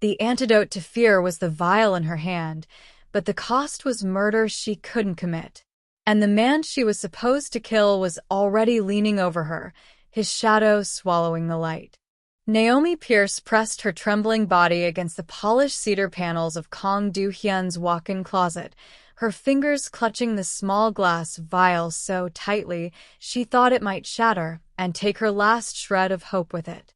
The antidote to fear was the vial in her hand, but the cost was murder she couldn't commit. And the man she was supposed to kill was already leaning over her, his shadow swallowing the light. Naomi Pierce pressed her trembling body against the polished cedar panels of Kong Do-hyun's walk-in closet, her fingers clutching the small glass vial so tightly she thought it might shatter and take her last shred of hope with it.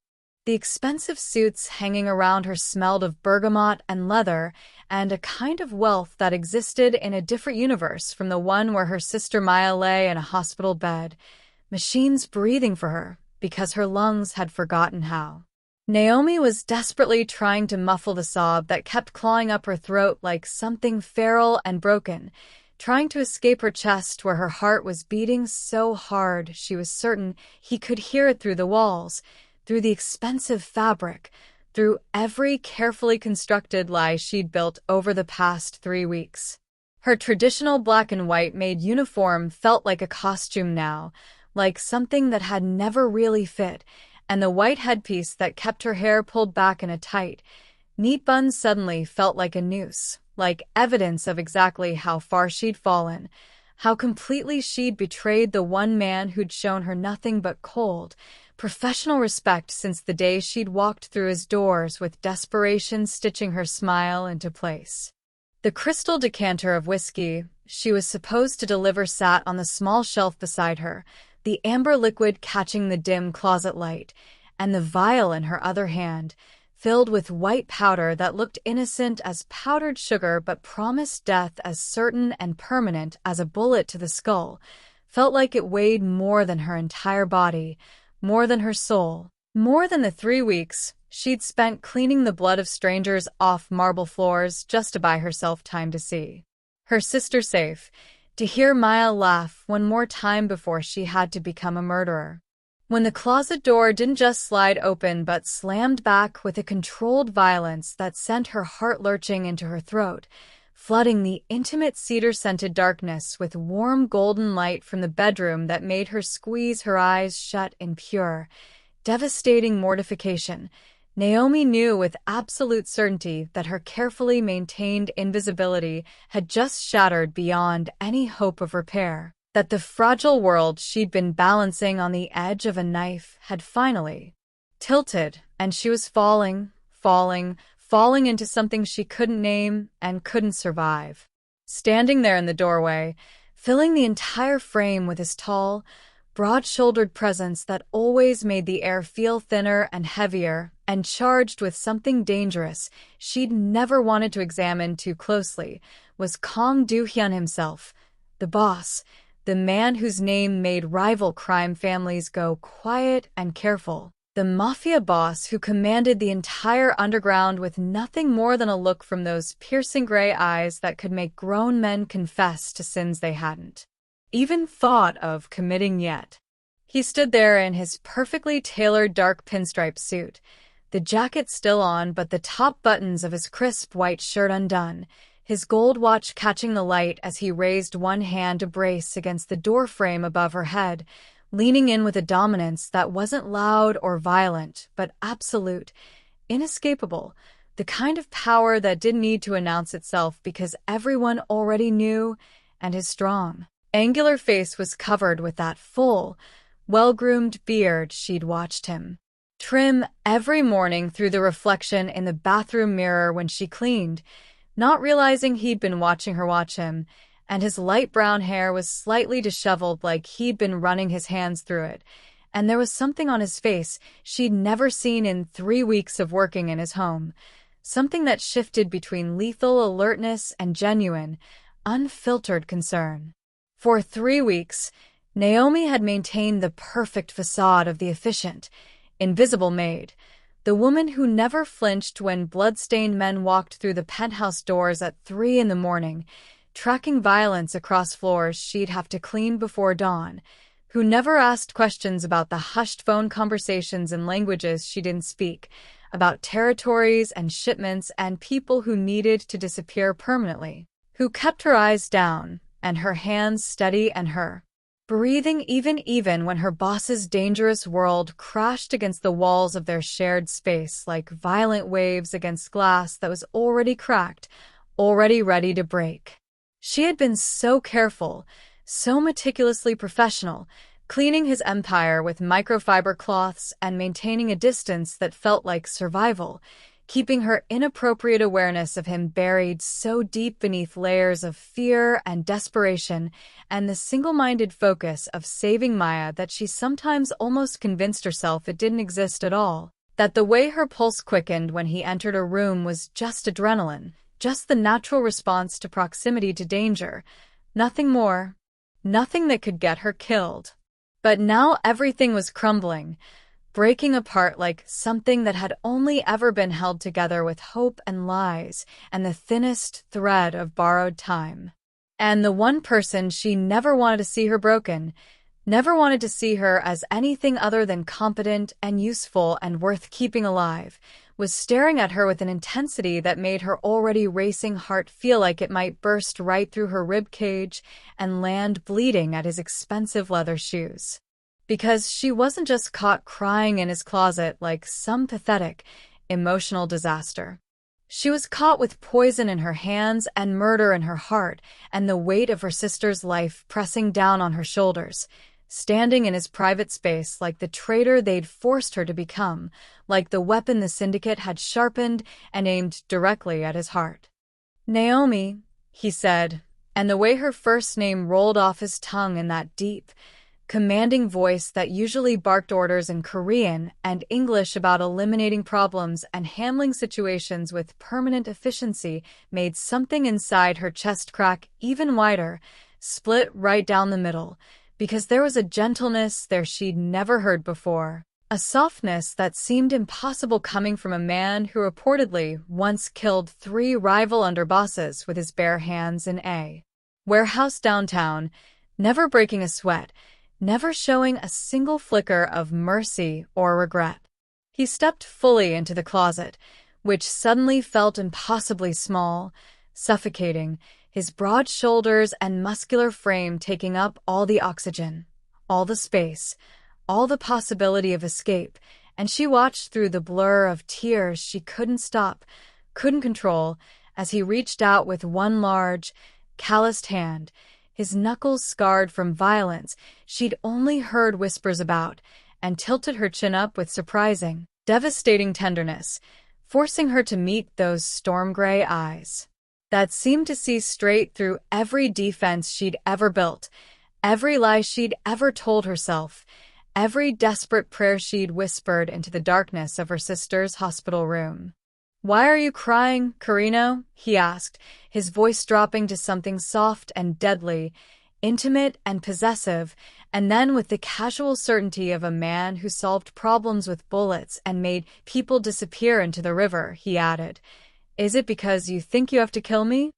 The expensive suits hanging around her smelled of bergamot and leather and a kind of wealth that existed in a different universe from the one where her sister Maya lay in a hospital bed, machines breathing for her because her lungs had forgotten how. Naomi was desperately trying to muffle the sob that kept clawing up her throat like something feral and broken, trying to escape her chest where her heart was beating so hard she was certain he could hear it through the walls, through the expensive fabric, through every carefully constructed lie she'd built over the past 3 weeks. Her traditional black and white maid uniform felt like a costume now, like something that had never really fit, and the white headpiece that kept her hair pulled back in a tight, neat bun suddenly felt like a noose, like evidence of exactly how far she'd fallen, how completely she'd betrayed the one man who'd shown her nothing but cold, professional respect since the day she'd walked through his doors with desperation stitching her smile into place. The crystal decanter of whiskey she was supposed to deliver sat on the small shelf beside her, the amber liquid catching the dim closet light, and the vial in her other hand, filled with white powder that looked innocent as powdered sugar but promised death as certain and permanent as a bullet to the skull, felt like it weighed more than her entire body, more than her soul, more than the 3 weeks she'd spent cleaning the blood of strangers off marble floors just to buy herself time to see her sister safe, to hear Maya laugh one more time before she had to become a murderer. When the closet door didn't just slide open but slammed back with a controlled violence that sent her heart lurching into her throat, flooding the intimate cedar-scented darkness with warm golden light from the bedroom that made her squeeze her eyes shut in pure, devastating mortification, Naomi knew with absolute certainty that her carefully maintained invisibility had just shattered beyond any hope of repair, that the fragile world she'd been balancing on the edge of a knife had finally tilted, and she was falling into something she couldn't name and couldn't survive. Standing there in the doorway, filling the entire frame with his tall, broad-shouldered presence that always made the air feel thinner and heavier and charged with something dangerous she'd never wanted to examine too closely, was Kong Do-hyun himself, the boss, the man whose name made rival crime families go quiet and careful, the Mafia Boss who commanded the entire underground with nothing more than a look from those piercing gray eyes that could make grown men confess to sins they hadn't even thought of committing yet. He stood there in his perfectly tailored dark pinstripe suit, the jacket still on but the top buttons of his crisp white shirt undone, his gold watch catching the light as he raised one hand to brace against the doorframe above her head, leaning in with a dominance that wasn't loud or violent, but absolute, inescapable, the kind of power that didn't need to announce itself because everyone already knew, and his strong, angular face was covered with that full, well-groomed beard she'd watched him trim every morning through the reflection in the bathroom mirror when she cleaned, not realizing he'd been watching her watch him, and his light brown hair was slightly disheveled like he'd been running his hands through it, and there was something on his face she'd never seen in 3 weeks of working in his home, something that shifted between lethal alertness and genuine, unfiltered concern. For 3 weeks, Naomi had maintained the perfect facade of the efficient, invisible maid, the woman who never flinched when blood-stained men walked through the penthouse doors at 3 in the morning, tracking violence across floors she'd have to clean before dawn, who never asked questions about the hushed phone conversations in languages she didn't speak, about territories and shipments and people who needed to disappear permanently, who kept her eyes down and her hands steady and her breathing even when her boss's dangerous world crashed against the walls of their shared space like violent waves against glass that was already cracked, already ready to break. She had been so careful, so meticulously professional, cleaning his empire with microfiber cloths and maintaining a distance that felt like survival, keeping her inappropriate awareness of him buried so deep beneath layers of fear and desperation and the single-minded focus of saving Maya that she sometimes almost convinced herself it didn't exist at all, that the way her pulse quickened when he entered a room was just adrenaline, just the natural response to proximity to danger, nothing more, nothing that could get her killed. But now everything was crumbling, breaking apart like something that had only ever been held together with hope and lies and the thinnest thread of borrowed time. And the one person she never wanted to see her broken, never wanted to see her as anything other than competent and useful and worth keeping alive, was staring at her with an intensity that made her already racing heart feel like it might burst right through her rib cage and land bleeding at his expensive leather shoes. Because she wasn't just caught crying in his closet like some pathetic, emotional disaster. She was caught with poison in her hands and murder in her heart and the weight of her sister's life pressing down on her shoulders, standing in his private space like the traitor they'd forced her to become, like the weapon the syndicate had sharpened and aimed directly at his heart. "Naomi," he said, and the way her first name rolled off his tongue in that deep, commanding voice that usually barked orders in Korean and English about eliminating problems and handling situations with permanent efficiency made something inside her chest crack even wider, split right down the middle, because there was a gentleness there she'd never heard before, a softness that seemed impossible coming from a man who reportedly once killed 3 rival underbosses with his bare hands in a warehouse downtown, never breaking a sweat, never showing a single flicker of mercy or regret. He stepped fully into the closet, which suddenly felt impossibly small, suffocating, his broad shoulders and muscular frame taking up all the oxygen, all the space, all the possibility of escape, and she watched through the blur of tears she couldn't stop, couldn't control, as he reached out with one large, calloused hand, his knuckles scarred from violence she'd only heard whispers about, and tilted her chin up with surprising, devastating tenderness, forcing her to meet those storm-gray eyes that seemed to see straight through every defense she'd ever built, every lie she'd ever told herself, every desperate prayer she'd whispered into the darkness of her sister's hospital room. "Why are you crying, Carino?" he asked, his voice dropping to something soft and deadly, intimate and possessive, and then with the casual certainty of a man who solved problems with bullets and made people disappear into the river, he added, "Is it because you think you have to kill me?"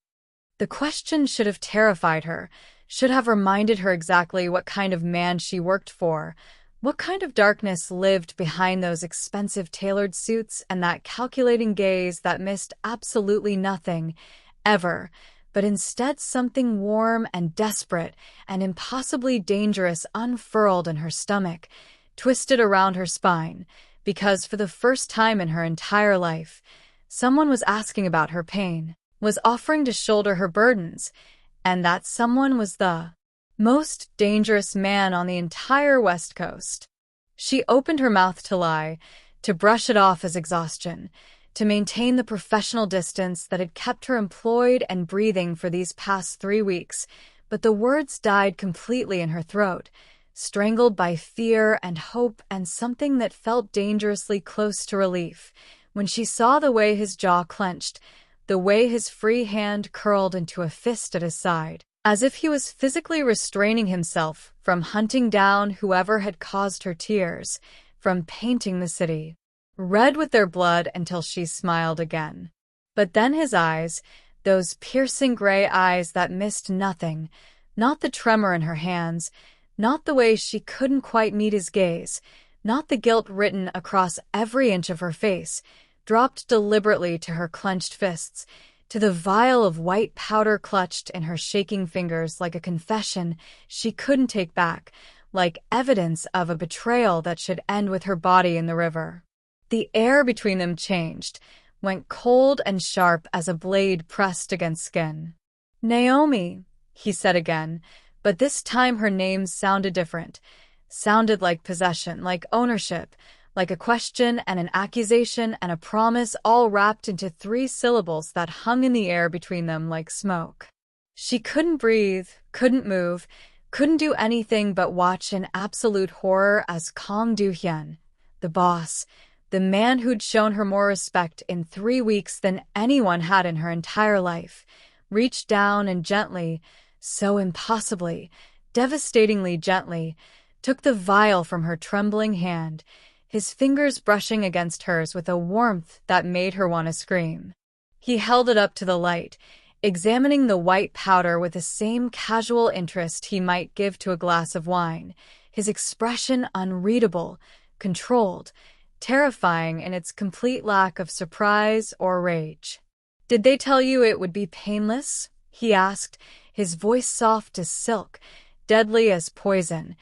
The question should have terrified her, should have reminded her exactly what kind of man she worked for, what kind of darkness lived behind those expensive tailored suits and that calculating gaze that missed absolutely nothing, ever, but instead something warm and desperate and impossibly dangerous unfurled in her stomach, twisted around her spine, because for the first time in her entire life, someone was asking about her pain, was offering to shoulder her burdens, and that someone was the most dangerous man on the entire West Coast. She opened her mouth to lie, to brush it off as exhaustion, to maintain the professional distance that had kept her employed and breathing for these past 3 weeks, but the words died completely in her throat, strangled by fear and hope and something that felt dangerously close to relief, when she saw the way his jaw clenched, the way his free hand curled into a fist at his side, as if he was physically restraining himself from hunting down whoever had caused her tears, from painting the city red with their blood until she smiled again. But then his eyes, those piercing gray eyes that missed nothing, not the tremor in her hands, not the way she couldn't quite meet his gaze, not the guilt written across every inch of her face, dropped deliberately to her clenched fists, to the vial of white powder clutched in her shaking fingers like a confession she couldn't take back, like evidence of a betrayal that should end with her body in the river. The air between them changed, went cold and sharp as a blade pressed against skin. "Naomi," he said again, but this time her name sounded different. Sounded like possession, like ownership, like a question and an accusation and a promise all wrapped into 3 syllables that hung in the air between them like smoke. She couldn't breathe, couldn't move, couldn't do anything but watch in absolute horror as Kang Do-hyun, the boss, the man who'd shown her more respect in 3 weeks than anyone had in her entire life, reached down and gently, so impossibly, devastatingly gently, took the vial from her trembling hand, his fingers brushing against hers with a warmth that made her want to scream. He held it up to the light, examining the white powder with the same casual interest he might give to a glass of wine, his expression unreadable, controlled, terrifying in its complete lack of surprise or rage. "Did they tell you it would be painless?" he asked, his voice soft as silk, deadly as poison,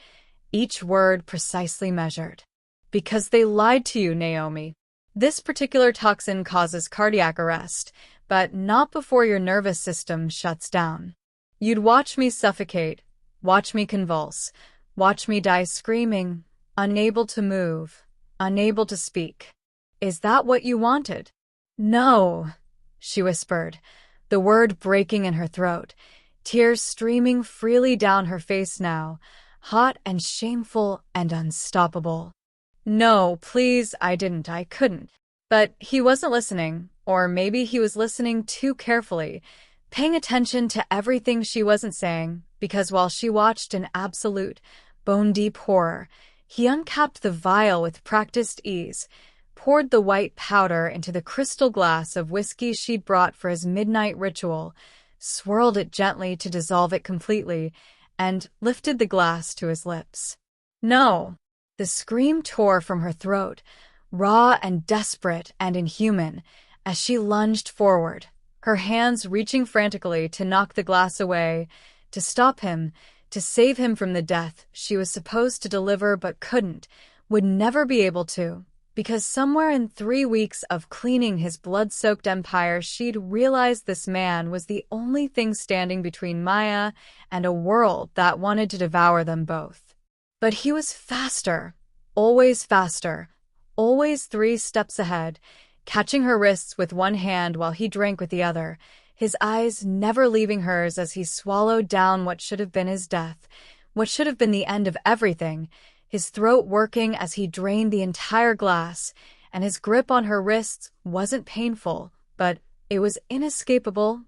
each word precisely measured. "Because they lied to you, Naomi. This particular toxin causes cardiac arrest, but not before your nervous system shuts down. You'd watch me suffocate, watch me convulse, watch me die screaming, unable to move, unable to speak. Is that what you wanted?" "No," she whispered, the word breaking in her throat, tears streaming freely down her face now, hot and shameful and unstoppable. "No, please, I didn't, I couldn't." But he wasn't listening, or maybe he was listening too carefully, paying attention to everything she wasn't saying, because while she watched in absolute, bone-deep horror, he uncapped the vial with practiced ease, poured the white powder into the crystal glass of whiskey she'd brought for his midnight ritual, swirled it gently to dissolve it completely, and lifted the glass to his lips. "No!" The scream tore from her throat, raw and desperate and inhuman, as she lunged forward, her hands reaching frantically to knock the glass away, to stop him, to save him from the death she was supposed to deliver but couldn't, would never be able to, because somewhere in 3 weeks of cleaning his blood-soaked empire she'd realized this man was the only thing standing between Maya and a world that wanted to devour them both. But he was faster, always 3 steps ahead, catching her wrists with one hand while he drank with the other, his eyes never leaving hers as he swallowed down what should have been his death, what should have been the end of everything, his throat working as he drained the entire glass, and his grip on her wrists wasn't painful, but it was inescapable,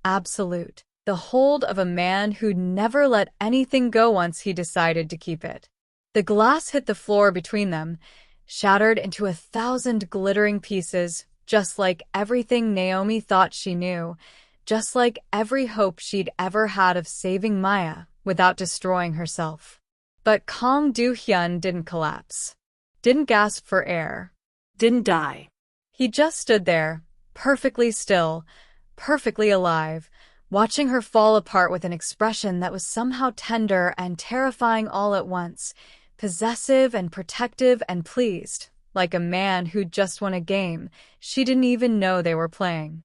absolute. The hold of a man who'd never let anything go once he decided to keep it. The glass hit the floor between them, shattered into 1,000 glittering pieces, just like everything Naomi thought she knew, just like every hope she'd ever had of saving Maya without destroying herself. But Kang Do-hyun didn't collapse, didn't gasp for air, didn't die. He just stood there, perfectly still, perfectly alive, watching her fall apart with an expression that was somehow tender and terrifying all at once, possessive and protective and pleased, like a man who'd just won a game she didn't even know they were playing.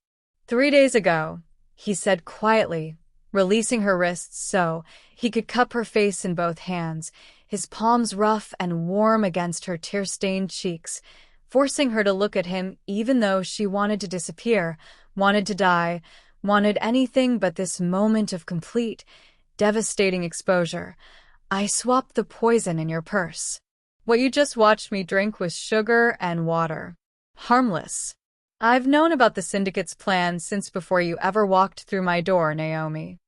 "3 days ago," he said quietly, releasing her wrists so he could cup her face in both hands, his palms rough and warm against her tear-stained cheeks, forcing her to look at him even though she wanted to disappear, wanted to die, wanted anything but this moment of complete, devastating exposure. "I swapped the poison in your purse. What you just watched me drink was sugar and water. Harmless. I've known about the syndicate's plan since before you ever walked through my door, Naomi."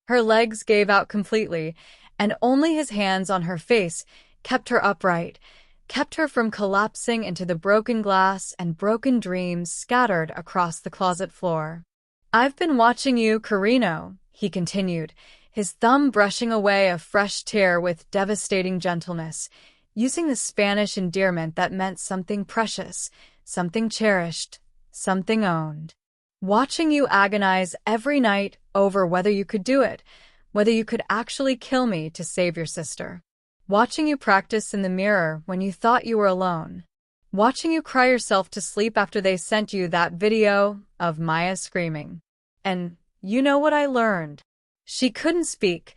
Her legs gave out completely, and only his hands on her face kept her upright, kept her from collapsing into the broken glass and broken dreams scattered across the closet floor. "I've been watching you, Carino," he continued, his thumb brushing away a fresh tear with devastating gentleness, using the Spanish endearment that meant something precious, something cherished, something owned. Watching you agonize every night over whether you could do it, whether you could actually kill me to save your sister. Watching you practice in the mirror when you thought you were alone. Watching you cry yourself to sleep after they sent you that video of Maya screaming. And you know what I learned? She couldn't speak,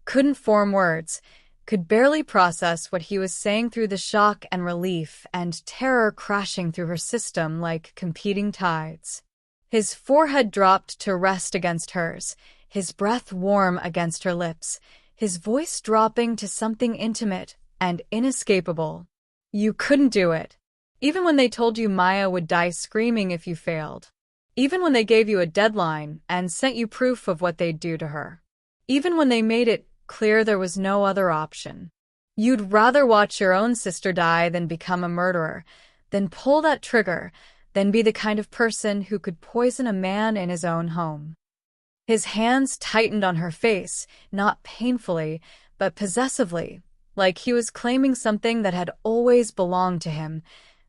couldn't form words, could barely process what he was saying through the shock and relief and terror crashing through her system like competing tides. His forehead dropped to rest against hers, his breath warm against her lips, his voice dropping to something intimate and inescapable. You couldn't do it. Even when they told you Maya would die screaming if you failed. Even when they gave you a deadline and sent you proof of what they'd do to her. Even when they made it clear there was no other option. You'd rather watch your own sister die than become a murderer, than pull that trigger, than be the kind of person who could poison a man in his own home. His hands tightened on her face, not painfully, but possessively, like he was claiming something that had always belonged to him,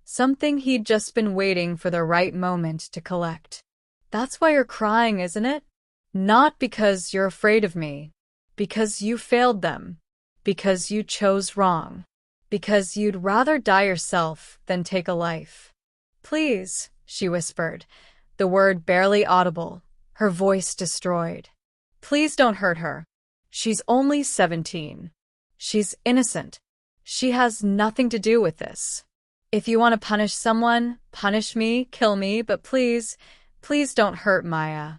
something he'd just been waiting for the right moment to collect. That's why you're crying, isn't it? Not because you're afraid of me. Because you failed them. Because you chose wrong. Because you'd rather die yourself than take a life. Please, she whispered, the word barely audible, her voice destroyed. Please don't hurt her. She's only 17. She's innocent. She has nothing to do with this. If you want to punish someone, punish me, kill me, but please, please don't hurt Maya.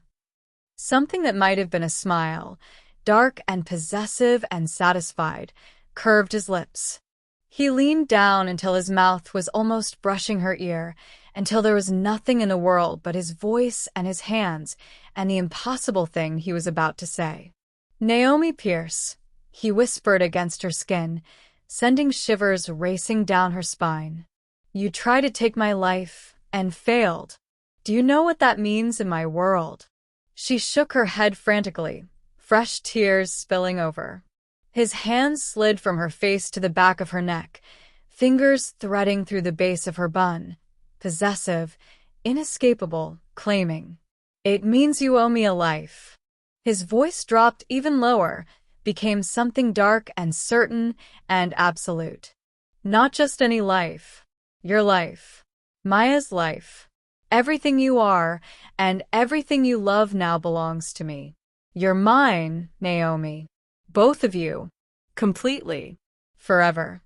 Something that might have been a smile, dark and possessive and satisfied, curved his lips. He leaned down until his mouth was almost brushing her ear, until there was nothing in the world but his voice and his hands and the impossible thing he was about to say. Naomi Pierce, he whispered against her skin, sending shivers racing down her spine. You tried to take my life and failed. Do you know what that means in my world? She shook her head frantically, fresh tears spilling over. His hands slid from her face to the back of her neck, fingers threading through the base of her bun, possessive, inescapable, claiming, "It means you owe me a life." His voice dropped even lower, became something dark and certain and absolute. Not just any life. Your life. Maya's life. Everything you are and everything you love now belongs to me. You're mine, Naomi. Both of you. Completely. Forever.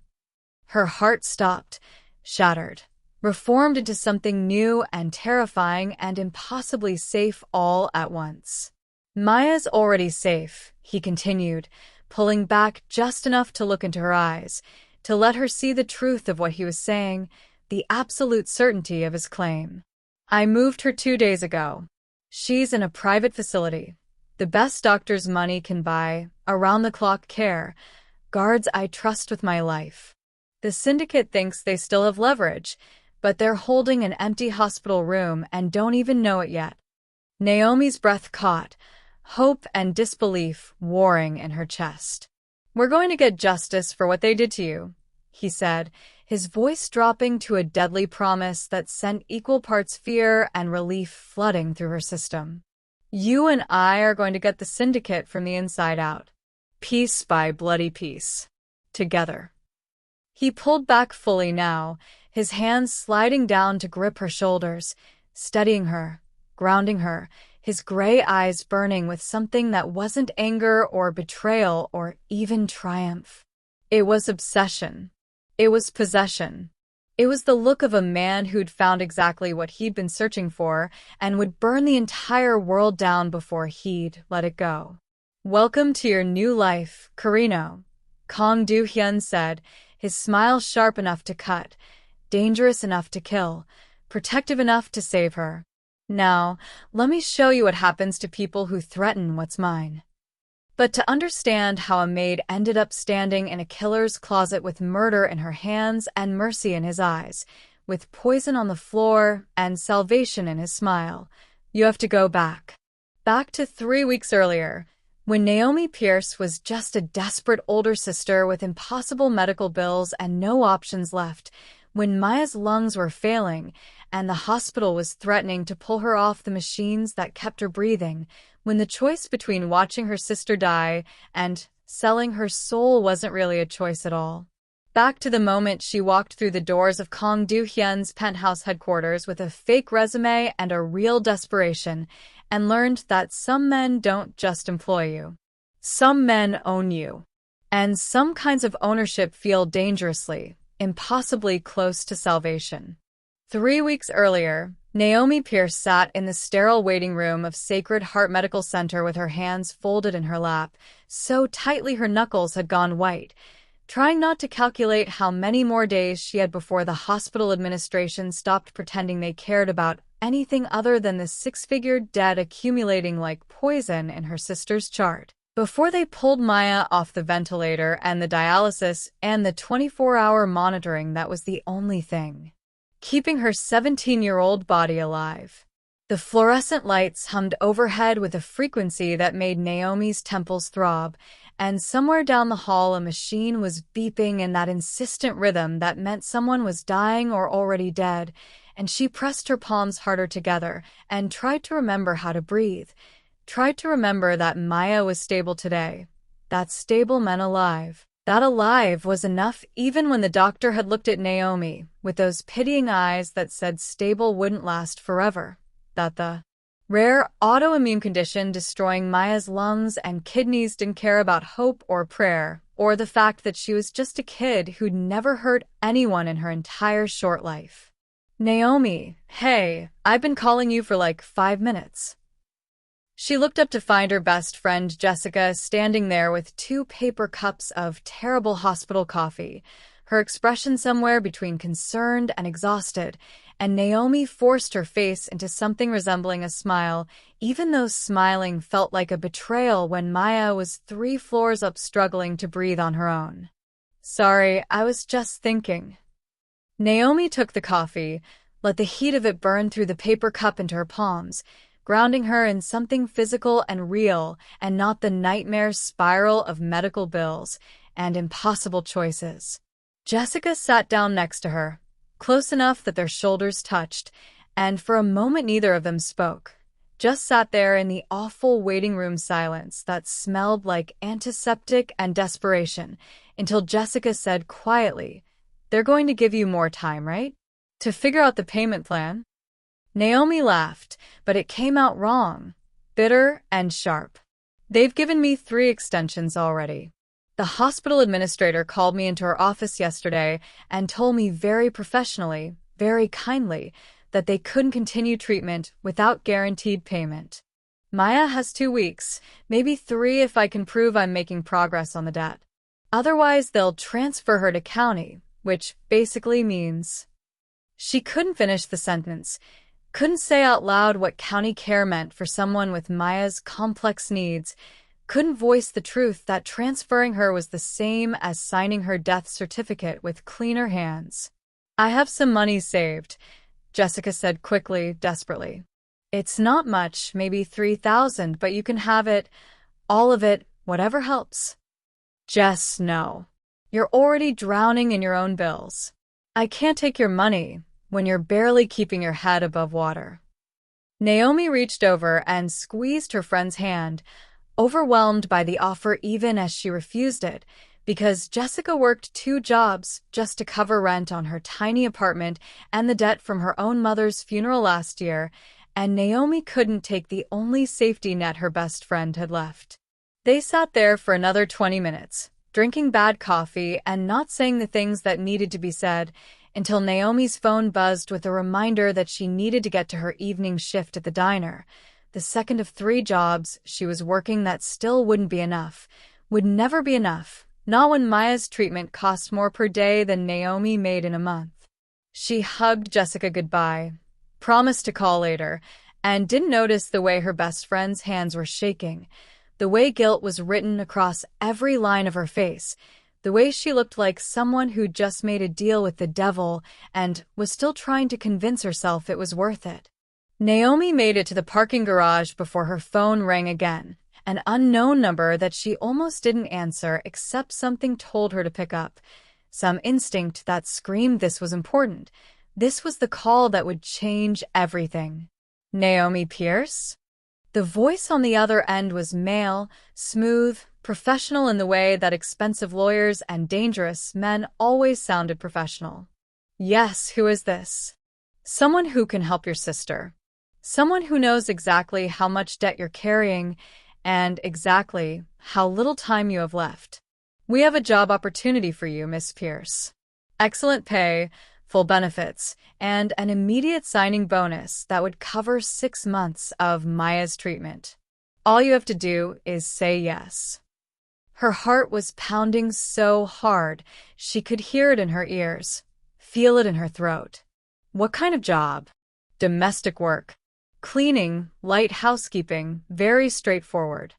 Her heart stopped, shattered, reformed into something new and terrifying and impossibly safe all at once. Maya's already safe, he continued, pulling back just enough to look into her eyes, to let her see the truth of what he was saying, the absolute certainty of his claim. I moved her 2 days ago. She's in a private facility. The best doctor's money can buy, around-the-clock care, guards I trust with my life. The syndicate thinks they still have leverage, but they're holding an empty hospital room and don't even know it yet. Naomi's breath caught, hope and disbelief warring in her chest. We're going to get justice for what they did to you, he said, his voice dropping to a deadly promise that sent equal parts fear and relief flooding through her system. You and I are going to get the syndicate from the inside out. Piece by bloody piece. Together. He pulled back fully now, his hands sliding down to grip her shoulders, steadying her, grounding her, his gray eyes burning with something that wasn't anger or betrayal or even triumph. It was obsession. It was possession. It was the look of a man who'd found exactly what he'd been searching for and would burn the entire world down before he'd let it go. Welcome to your new life, Carino, Kong Du-hyun said, his smile sharp enough to cut, dangerous enough to kill, protective enough to save her. Now, let me show you what happens to people who threaten what's mine. But to understand how a maid ended up standing in a killer's closet with murder in her hands and mercy in his eyes, with poison on the floor and salvation in his smile, you have to go back. Back to 3 weeks earlier, when Naomi Pierce was just a desperate older sister with impossible medical bills and no options left, when Maya's lungs were failing, and the hospital was threatening to pull her off the machines that kept her breathing, when the choice between watching her sister die and selling her soul wasn't really a choice at all. Back to the moment she walked through the doors of Kong Do-hyun's penthouse headquarters with a fake resume and a real desperation, and learned that some men don't just employ you. Some men own you. And some kinds of ownership feel dangerously, impossibly close to salvation. 3 weeks earlier, Naomi Pierce sat in the sterile waiting room of Sacred Heart Medical Center with her hands folded in her lap, so tightly her knuckles had gone white, trying not to calculate how many more days she had before the hospital administration stopped pretending they cared about anything other than the six-figure debt accumulating like poison in her sister's chart. Before they pulled Maya off the ventilator and the dialysis and the 24-hour monitoring that was the only thing keeping her 17-year-old body alive. The fluorescent lights hummed overhead with a frequency that made Naomi's temples throb, and somewhere down the hall a machine was beeping in that insistent rhythm that meant someone was dying or already dead, and she pressed her palms harder together and tried to remember how to breathe, tried to remember that Maya was stable today. That stable meant alive. That alive was enough even when the doctor had looked at Naomi with those pitying eyes that said stable wouldn't last forever, that the rare autoimmune condition destroying Maya's lungs and kidneys didn't care about hope or prayer, or the fact that she was just a kid who'd never hurt anyone in her entire short life. Naomi, hey, I've been calling you for like 5 minutes. She looked up to find her best friend Jessica standing there with 2 paper cups of terrible hospital coffee, her expression somewhere between concerned and exhausted, and Naomi forced her face into something resembling a smile, even though smiling felt like a betrayal when Maya was 3 floors up struggling to breathe on her own. Sorry, I was just thinking. Naomi took the coffee, let the heat of it burn through the paper cup into her palms, grounding her in something physical and real, and not the nightmare spiral of medical bills and impossible choices. Jessica sat down next to her, close enough that their shoulders touched, and for a moment neither of them spoke, just sat there in the awful waiting room silence that smelled like antiseptic and desperation, until Jessica said quietly, "They're going to give you more time, right? To figure out the payment plan?" Naomi laughed, but it came out wrong, bitter and sharp. "They've given me 3 extensions already. The hospital administrator called me into her office yesterday and told me very professionally, very kindly, that they couldn't continue treatment without guaranteed payment. Maya has 2 weeks, maybe 3 if I can prove I'm making progress on the debt. Otherwise, they'll transfer her to county, which basically means..." She couldn't finish the sentence, couldn't say out loud what county care meant for someone with Maya's complex needs, couldn't voice the truth that transferring her was the same as signing her death certificate with cleaner hands. "I have some money saved," Jessica said quickly, desperately. "It's not much, maybe 3,000, but you can have it, all of it, whatever helps." "Jess, no. You're already drowning in your own bills. I can't take your money when you're barely keeping your head above water." Naomi reached over and squeezed her friend's hand, overwhelmed by the offer even as she refused it, because Jessica worked 2 jobs just to cover rent on her tiny apartment and the debt from her own mother's funeral last year, and Naomi couldn't take the only safety net her best friend had left. They sat there for another 20 minutes, drinking bad coffee and not saying the things that needed to be said, until Naomi's phone buzzed with a reminder that she needed to get to her evening shift at the diner, the second of 3 jobs she was working that still wouldn't be enough, would never be enough, not when Maya's treatment cost more per day than Naomi made in a month. She hugged Jessica goodbye, promised to call later, and didn't notice the way her best friend's hands were shaking, the way guilt was written across every line of her face, the way she looked like someone who'd just made a deal with the devil and was still trying to convince herself it was worth it. Naomi made it to the parking garage before her phone rang again, an unknown number that she almost didn't answer except something told her to pick up, some instinct that screamed this was important, This was the call that would change everything. Naomi Pierce? The voice on the other end was male, smooth, professional in the way that expensive lawyers and dangerous men always sounded professional. Yes, who is this? Someone who can help your sister. Someone who knows exactly how much debt you're carrying and exactly how little time you have left. We have a job opportunity for you, Miss Pierce. Excellent pay, full benefits, and an immediate signing bonus that would cover 6 months of Maya's treatment. All you have to do is say yes. Her heart was pounding so hard she could hear it in her ears, feel it in her throat. What kind of job? Domestic work. Cleaning, light housekeeping, very straightforward.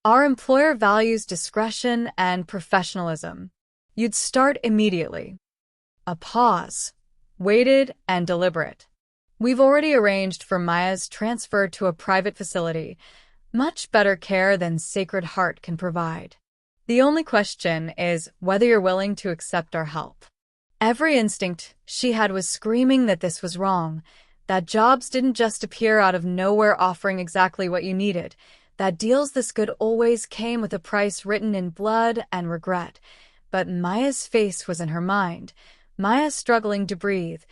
Our employer values discretion and professionalism. You'd start immediately. A pause. Weighted and deliberate. We've already arranged for Maya's transfer to a private facility. Much better care than Sacred Heart can provide. The only question is whether you're willing to accept our help. Every instinct she had was screaming that this was wrong, that jobs didn't just appear out of nowhere offering exactly what you needed, that deals this good always came with a price written in blood and regret. But Maya's face was in her mind. Maya struggling to breathe.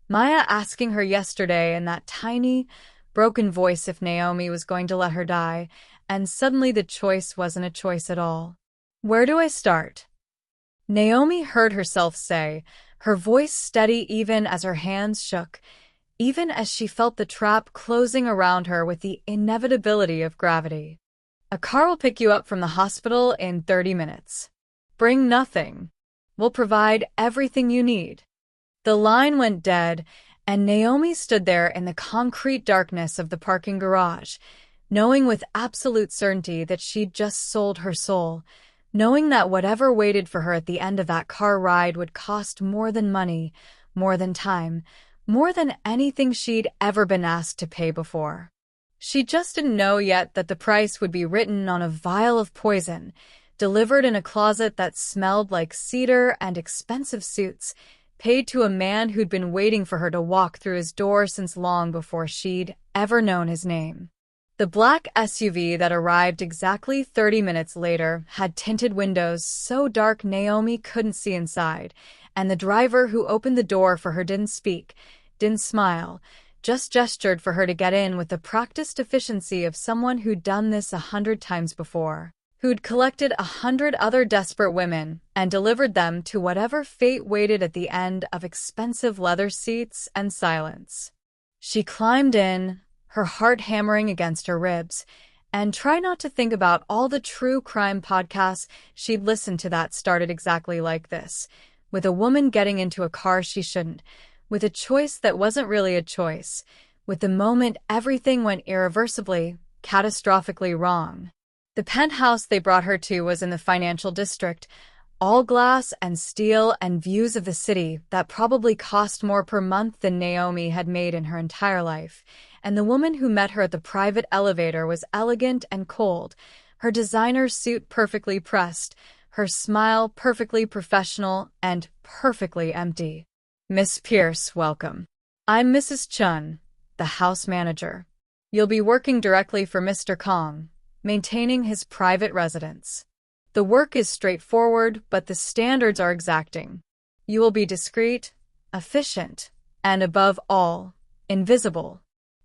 Maya asking her yesterday in that tiny, broken voice if Naomi was going to let her die, and suddenly the choice wasn't a choice at all. Where do I start? Naomi heard herself say, her voice steady even as her hands shook, even as she felt the trap closing around her with the inevitability of gravity. A car will pick you up from the hospital in 30 minutes. Bring nothing. We'll provide everything you need. The line went dead, and Naomi stood there in the concrete darkness of the parking garage, knowing with absolute certainty that she'd just sold her soul, knowing that whatever waited for her at the end of that car ride would cost more than money, more than time, more than anything she'd ever been asked to pay before. She just didn't know yet that the price would be written on a vial of poison, delivered in a closet that smelled like cedar and expensive suits, paid to a man who'd been waiting for her to walk through his door since long before she'd ever known his name. The black SUV that arrived exactly 30 minutes later had tinted windows so dark Naomi couldn't see inside, and the driver who opened the door for her didn't speak, didn't smile, just gestured for her to get in with the practiced efficiency of someone who'd done this 100 times before, who'd collected 100 other desperate women and delivered them to whatever fate waited at the end of expensive leather seats and silence. She climbed in, her heart hammering against her ribs, and tried not to think about all the true crime podcasts she'd listened to that started exactly like this, with a woman getting into a car she shouldn't, with a choice that wasn't really a choice, with the moment everything went irreversibly, catastrophically wrong. The penthouse they brought her to was in the financial district, all glass and steel and views of the city that probably cost more per month than Naomi had made in her entire life, and the woman who met her at the private elevator was elegant and cold, her designer suit perfectly pressed, her smile perfectly professional and perfectly empty. Miss Pierce, welcome. I'm Mrs. Chun, the house manager. You'll be working directly for Mr. Kong, maintaining his private residence. The work is straightforward, but the standards are exacting. You will be discreet, efficient, and above all, invisible.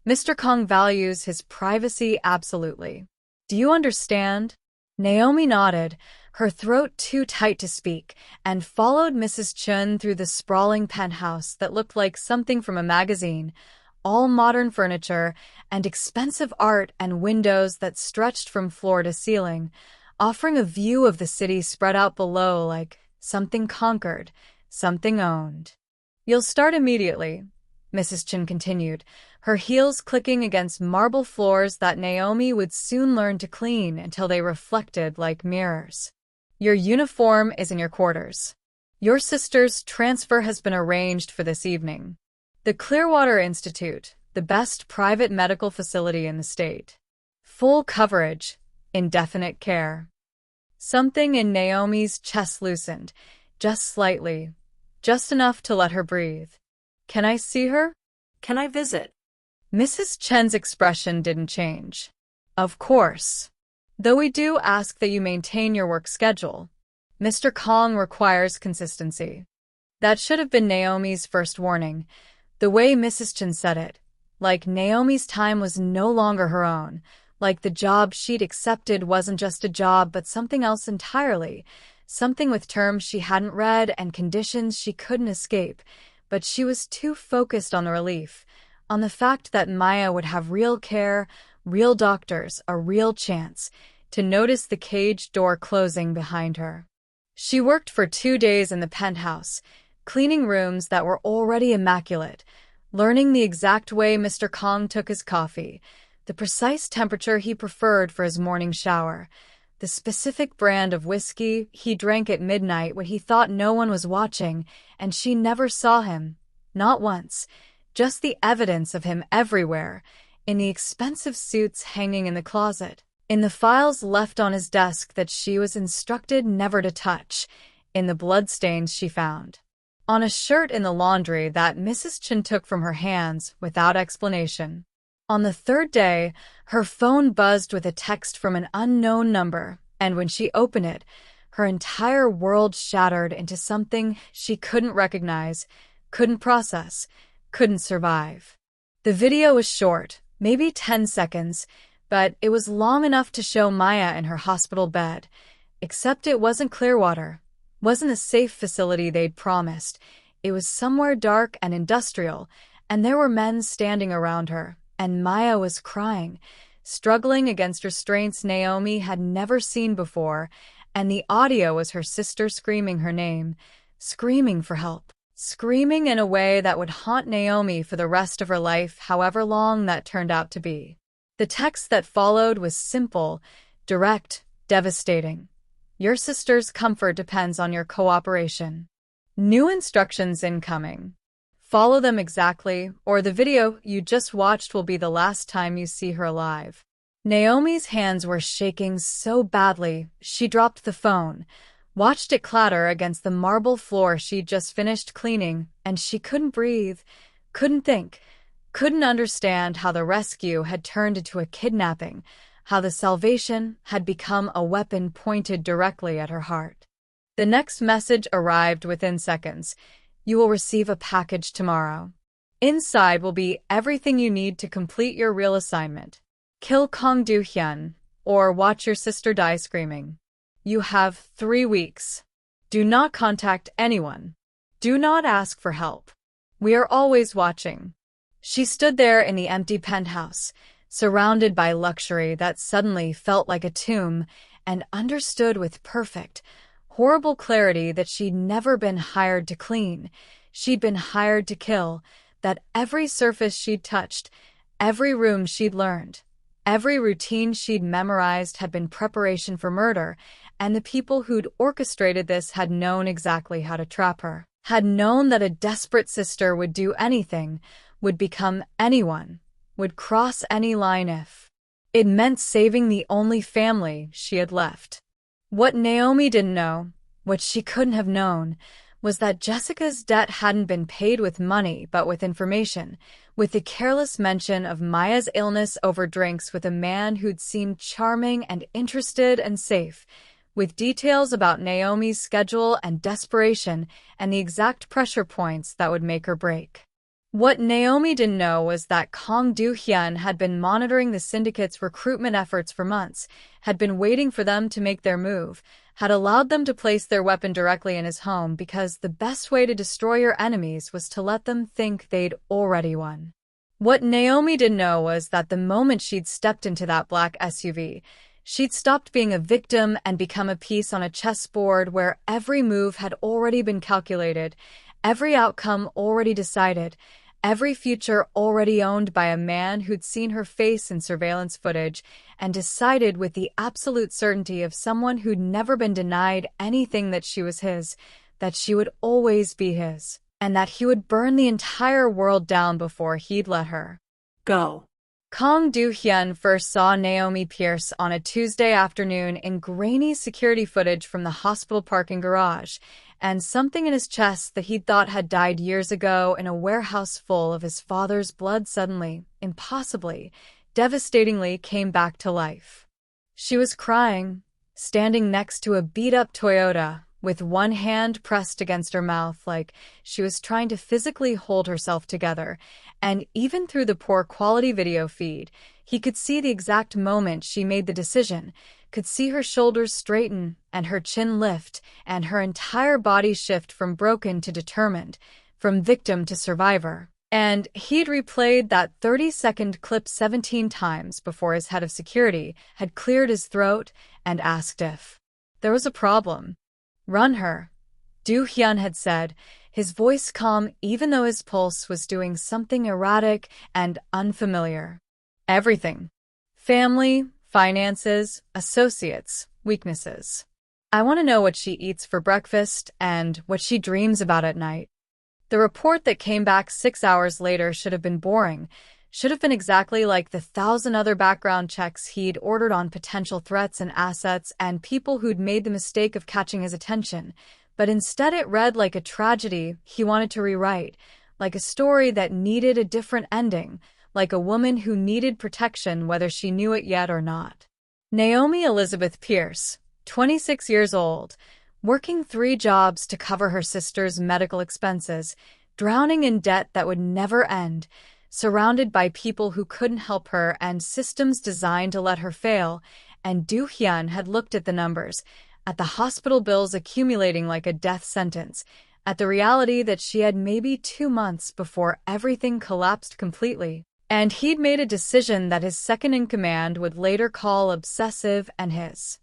Mr. Kong values his privacy absolutely. Do you understand? Naomi nodded, her throat too tight to speak, and followed Mrs. Chun through the sprawling penthouse that looked like something from a magazine, all modern furniture and expensive art and windows that stretched from floor to ceiling, offering a view of the city spread out below like something conquered, something owned. You'll start immediately, Mrs. Chin continued, her heels clicking against marble floors that Naomi would soon learn to clean until they reflected like mirrors. Your uniform is in your quarters. Your sister's transfer has been arranged for this evening. The Clearwater Institute, the best private medical facility in the state. Full coverage, indefinite care. Something in Naomi's chest loosened, just slightly, just enough to let her breathe. Can I see her? Can I visit? Mrs. Chen's expression didn't change. Of course. Though we do ask that you maintain your work schedule. Mr. Kong requires consistency. That should have been Naomi's first warning. The way Mrs. Chen said it. Like Naomi's time was no longer her own. Like the job she'd accepted wasn't just a job but something else entirely. Something with terms she hadn't read and conditions she couldn't escape. But she was too focused on the relief. On the fact that Maya would have real care, real doctors, a real chance, to notice the cage door closing behind her. She worked for 2 days in the penthouse, cleaning rooms that were already immaculate, learning the exact way Mr. Kong took his coffee, the precise temperature he preferred for his morning shower, the specific brand of whiskey he drank at midnight when he thought no one was watching, and she never saw him, not once, just the evidence of him everywhere, in the expensive suits hanging in the closet, in the files left on his desk that she was instructed never to touch, in the bloodstains she found, on a shirt in the laundry that Mrs. Chen took from her hands without explanation. On the 3rd day, her phone buzzed with a text from an unknown number, and when she opened it, her entire world shattered into something she couldn't recognize, couldn't process, couldn't survive. The video was short, maybe 10 seconds, but it was long enough to show Maya in her hospital bed. Except it wasn't Clearwater, wasn't the safe facility they'd promised. It was somewhere dark and industrial, and there were men standing around her, and Maya was crying, struggling against restraints Naomi had never seen before, and the audio was her sister screaming her name, screaming for help. Screaming in a way that would haunt Naomi for the rest of her life, however long that turned out to be. The text that followed was simple, direct, devastating. Your sister's comfort depends on your cooperation. New instructions incoming. Follow them exactly, or the video you just watched will be the last time you see her alive. Naomi's hands were shaking so badly, she dropped the phone, watched it clatter against the marble floor she'd just finished cleaning, and she couldn't breathe, couldn't think, couldn't understand how the rescue had turned into a kidnapping, how the salvation had become a weapon pointed directly at her heart. The next message arrived within seconds. You will receive a package tomorrow. Inside will be everything you need to complete your real assignment. Kill Kong Du-hyun, or watch your sister die screaming. You have 3 weeks. Do not contact anyone. Do not ask for help. We are always watching. She stood there in the empty penthouse, surrounded by luxury that suddenly felt like a tomb, and understood with perfect, horrible clarity that she'd never been hired to clean. She'd been hired to kill, that every surface she'd touched, every room she'd learned, every routine she'd memorized had been preparation for murder, and the people who'd orchestrated this had known exactly how to trap her, had known that a desperate sister would do anything, would become anyone, would cross any line if it meant saving the only family she had left. What Naomi didn't know, what she couldn't have known, was that Jessica's debt hadn't been paid with money but with information, with the careless mention of Maya's illness over drinks with a man who'd seemed charming and interested and safe, with details about Naomi's schedule and desperation and the exact pressure points that would make or break. What Naomi didn't know was that Kong Du-hyun had been monitoring the syndicate's recruitment efforts for months, had been waiting for them to make their move, had allowed them to place their weapon directly in his home because the best way to destroy your enemies was to let them think they'd already won. What Naomi didn't know was that the moment she'd stepped into that black SUV, she'd stopped being a victim and become a piece on a chessboard where every move had already been calculated, every outcome already decided, every future already owned by a man who'd seen her face in surveillance footage and decided with the absolute certainty of someone who'd never been denied anything that she was his, that she would always be his, and that he would burn the entire world down before he'd let her go. Kong Du-hyun first saw Naomi Pierce on a Tuesday afternoon in grainy security footage from the hospital parking garage, and something in his chest that he'd thought had died years ago in a warehouse full of his father's blood suddenly, impossibly, devastatingly came back to life. She was crying, standing next to a beat-up Toyota, with one hand pressed against her mouth like she was trying to physically hold herself together, and even through the poor quality video feed, he could see the exact moment she made the decision, could see her shoulders straighten and her chin lift and her entire body shift from broken to determined, from victim to survivor. And he'd replayed that 30-second clip 17 times before his head of security had cleared his throat and asked if there was a problem. "Run her," Do-hyun had said, his voice calm even though his pulse was doing something erratic and unfamiliar. "Everything. Family, finances, associates, weaknesses. I want to know what she eats for breakfast and what she dreams about at night." The report that came back 6 hours later should have been boring, should have been exactly like the 1,000 other background checks he'd ordered on potential threats and assets and people who'd made the mistake of catching his attention. But instead it read like a tragedy he wanted to rewrite, like a story that needed a different ending, like a woman who needed protection whether she knew it yet or not. Naomi Elizabeth Pierce, 26 years old, working 3 jobs to cover her sister's medical expenses, drowning in debt that would never end, surrounded by people who couldn't help her and systems designed to let her fail, and Do-hyun had looked at the numbers, at the hospital bills accumulating like a death sentence, at the reality that she had maybe 2 months before everything collapsed completely. And he'd made a decision that his second-in-command would later call obsessive and his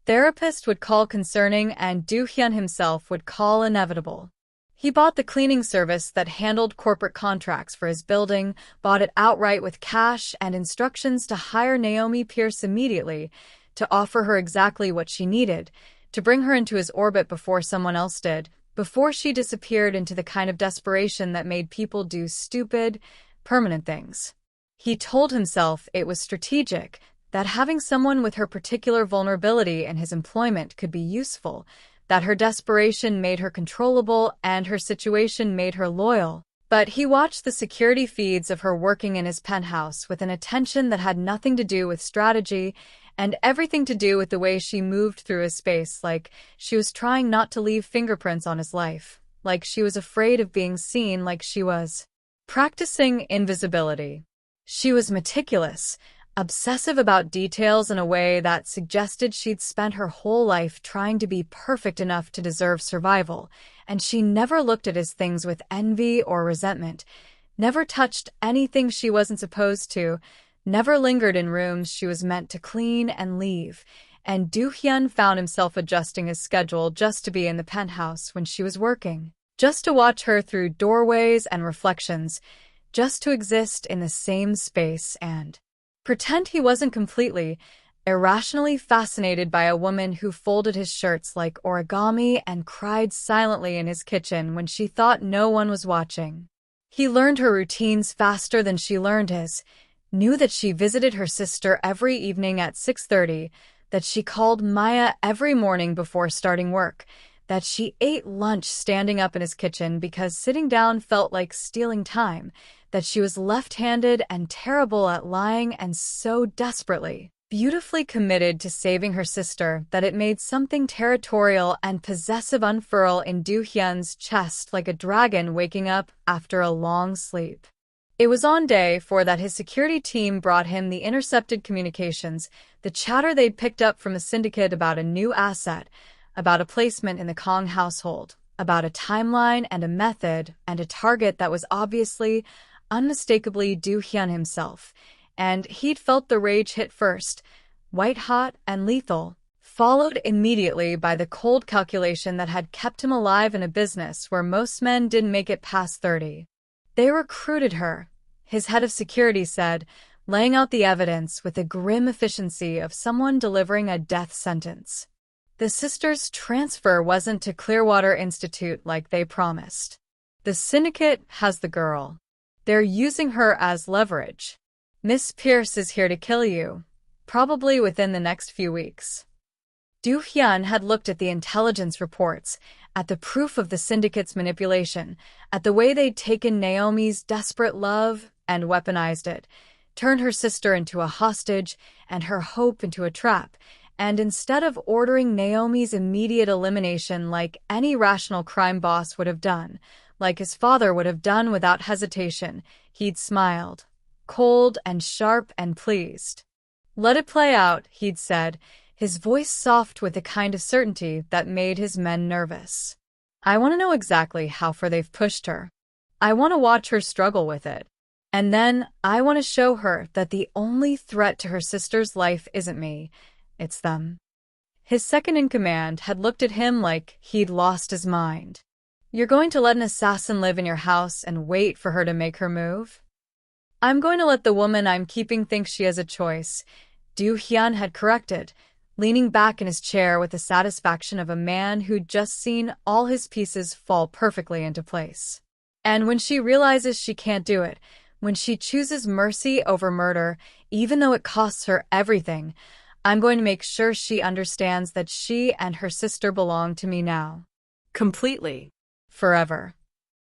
therapist would call concerning and Do-hyun himself would call inevitable. He bought the cleaning service that handled corporate contracts for his building, bought it outright with cash and instructions to hire Naomi Pierce immediately, to offer her exactly what she needed, to bring her into his orbit before someone else did, before she disappeared into the kind of desperation that made people do stupid, permanent things. He told himself it was strategic, that having someone with her particular vulnerability in his employment could be useful, that her desperation made her controllable and her situation made her loyal. But he watched the security feeds of her working in his penthouse with an attention that had nothing to do with strategy and everything to do with the way she moved through his space, like she was trying not to leave fingerprints on his life, like she was afraid of being seen, like she was practicing invisibility. She was meticulous, obsessive about details in a way that suggested she'd spent her whole life trying to be perfect enough to deserve survival, and she never looked at his things with envy or resentment, never touched anything she wasn't supposed to, never lingered in rooms she was meant to clean and leave, and Do-hyun found himself adjusting his schedule just to be in the penthouse when she was working, just to watch her through doorways and reflections, just to exist in the same space and pretend he wasn't completely, irrationally fascinated by a woman who folded his shirts like origami and cried silently in his kitchen when she thought no one was watching. He learned her routines faster than she learned his, knew that she visited her sister every evening at 6:30, that she called Maya every morning before starting work, that she ate lunch standing up in his kitchen because sitting down felt like stealing time, that she was left-handed and terrible at lying and so desperately, beautifully committed to saving her sister that it made something territorial and possessive unfurl in Do-hyun's chest like a dragon waking up after a long sleep. It was on day 4 that his security team brought him the intercepted communications, the chatter they'd picked up from a syndicate about a new asset, about a placement in the Kong household, about a timeline and a method and a target that was obviously, unmistakably Do-hyun himself, and he'd felt the rage hit first, white-hot and lethal, followed immediately by the cold calculation that had kept him alive in a business where most men didn't make it past 30. They recruited her, his head of security said, laying out the evidence with the grim efficiency of someone delivering a death sentence. The sisters' transfer wasn't to Clearwater Institute like they promised. The syndicate has the girl. They're using her as leverage. Miss Pierce is here to kill you, probably within the next few weeks. Do-hyun had looked at the intelligence reports, at the proof of the syndicate's manipulation, at the way they'd taken Naomi's desperate love and weaponized it, turned her sister into a hostage and her hope into a trap, and instead of ordering Naomi's immediate elimination like any rational crime boss would have done, like his father would have done without hesitation, he'd smiled, cold and sharp and pleased. "Let it play out," he'd said, his voice soft with a kind of certainty that made his men nervous. "I want to know exactly how far they've pushed her. I want to watch her struggle with it. And then I want to show her that the only threat to her sister's life isn't me, it's them." His second-in-command had looked at him like he'd lost his mind. "You're going to let an assassin live in your house and wait for her to make her move?" "I'm going to let the woman I'm keeping think she has a choice," Do-hyun had corrected, leaning back in his chair with the satisfaction of a man who'd just seen all his pieces fall perfectly into place. "And when she realizes she can't do it, when she chooses mercy over murder, even though it costs her everything, I'm going to make sure she understands that she and her sister belong to me now. Completely. Forever."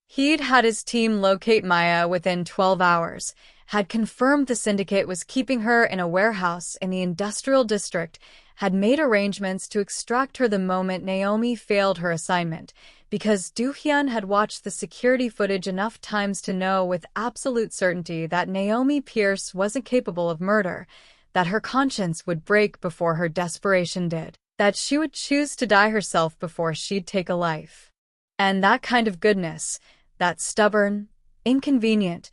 He'd had his team locate Maya within 12 hours, had confirmed the syndicate was keeping her in a warehouse in the industrial district, had made arrangements to extract her the moment Naomi failed her assignment, because Do-hyun had watched the security footage enough times to know with absolute certainty that Naomi Pierce wasn't capable of murder, that her conscience would break before her desperation did, that she would choose to die herself before she'd take a life. And that kind of goodness, that stubborn, inconvenient,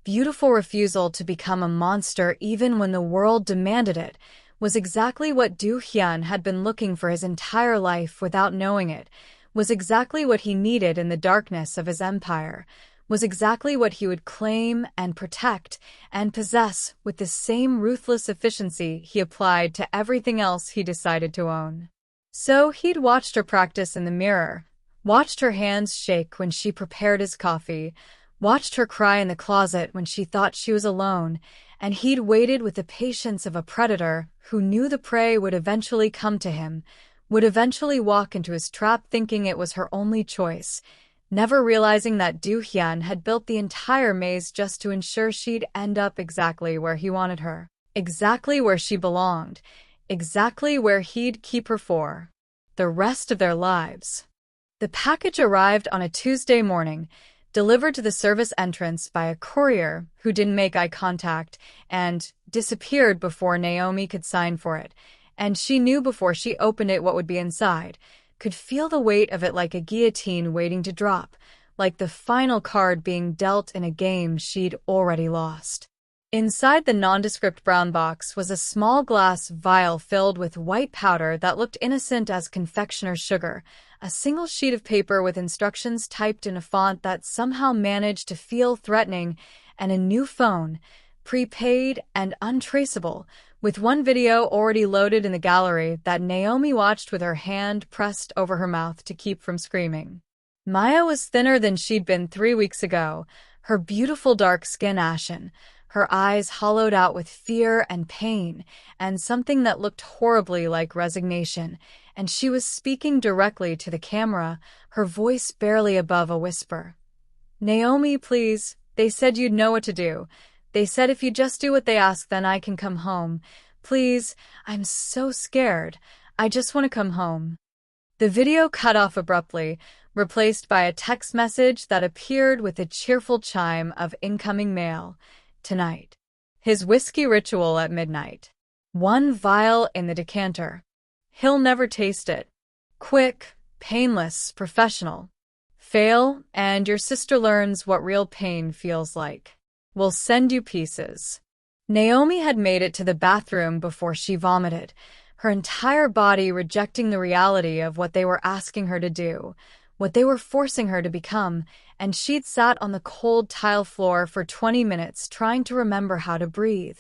beautiful refusal to become a monster even when the world demanded it, was exactly what Do-hyun had been looking for his entire life without knowing it, was exactly what he needed in the darkness of his empire, was exactly what he would claim and protect and possess with the same ruthless efficiency he applied to everything else he decided to own. So he'd watched her practice in the mirror, watched her hands shake when she prepared his coffee, watched her cry in the closet when she thought she was alone, and he'd waited with the patience of a predator who knew the prey would eventually come to him, would eventually walk into his trap thinking it was her only choice, never realizing that Do-hyun had built the entire maze just to ensure she'd end up exactly where he wanted her, exactly where she belonged, exactly where he'd keep her for the rest of their lives. The package arrived on a Tuesday morning, delivered to the service entrance by a courier who didn't make eye contact and disappeared before Naomi could sign for it, and she knew before she opened it what would be inside, could feel the weight of it like a guillotine waiting to drop, like the final card being dealt in a game she'd already lost. Inside the nondescript brown box was a small glass vial filled with white powder that looked innocent as confectioner's sugar, a single sheet of paper with instructions typed in a font that somehow managed to feel threatening, and a new phone, prepaid and untraceable, with one video already loaded in the gallery that Naomi watched with her hand pressed over her mouth to keep from screaming. Maya was thinner than she'd been 3 weeks ago, her beautiful dark skin ashen, her eyes hollowed out with fear and pain, and something that looked horribly like resignation, and she was speaking directly to the camera, her voice barely above a whisper. "Naomi, please, they said you'd know what to do. They said if you just do what they ask, then I can come home. Please, I'm so scared. I just want to come home." The video cut off abruptly, replaced by a text message that appeared with a cheerful chime of incoming mail. Tonight. His whiskey ritual at midnight. 1 vial in the decanter. He'll never taste it. Quick, painless, professional. Fail, and your sister learns what real pain feels like. We'll send you pieces. Naomi had made it to the bathroom before she vomited, her entire body rejecting the reality of what they were asking her to do, what they were forcing her to become, and she'd sat on the cold tile floor for 20 minutes trying to remember how to breathe,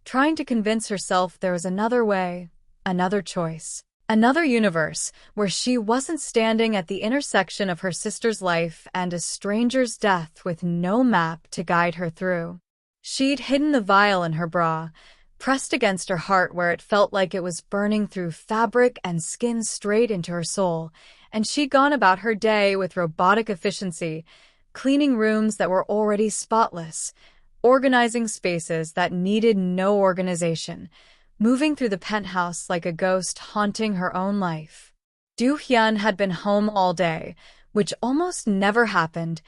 trying to convince herself there was another way, another choice, another universe where she wasn't standing at the intersection of her sister's life and a stranger's death with no map to guide her through. She'd hidden the vial in her bra, pressed against her heart where it felt like it was burning through fabric and skin straight into her soul, and she'd gone about her day with robotic efficiency, cleaning rooms that were already spotless, organizing spaces that needed no organization, moving through the penthouse like a ghost haunting her own life. Do-hyun had been home all day, which almost never happened,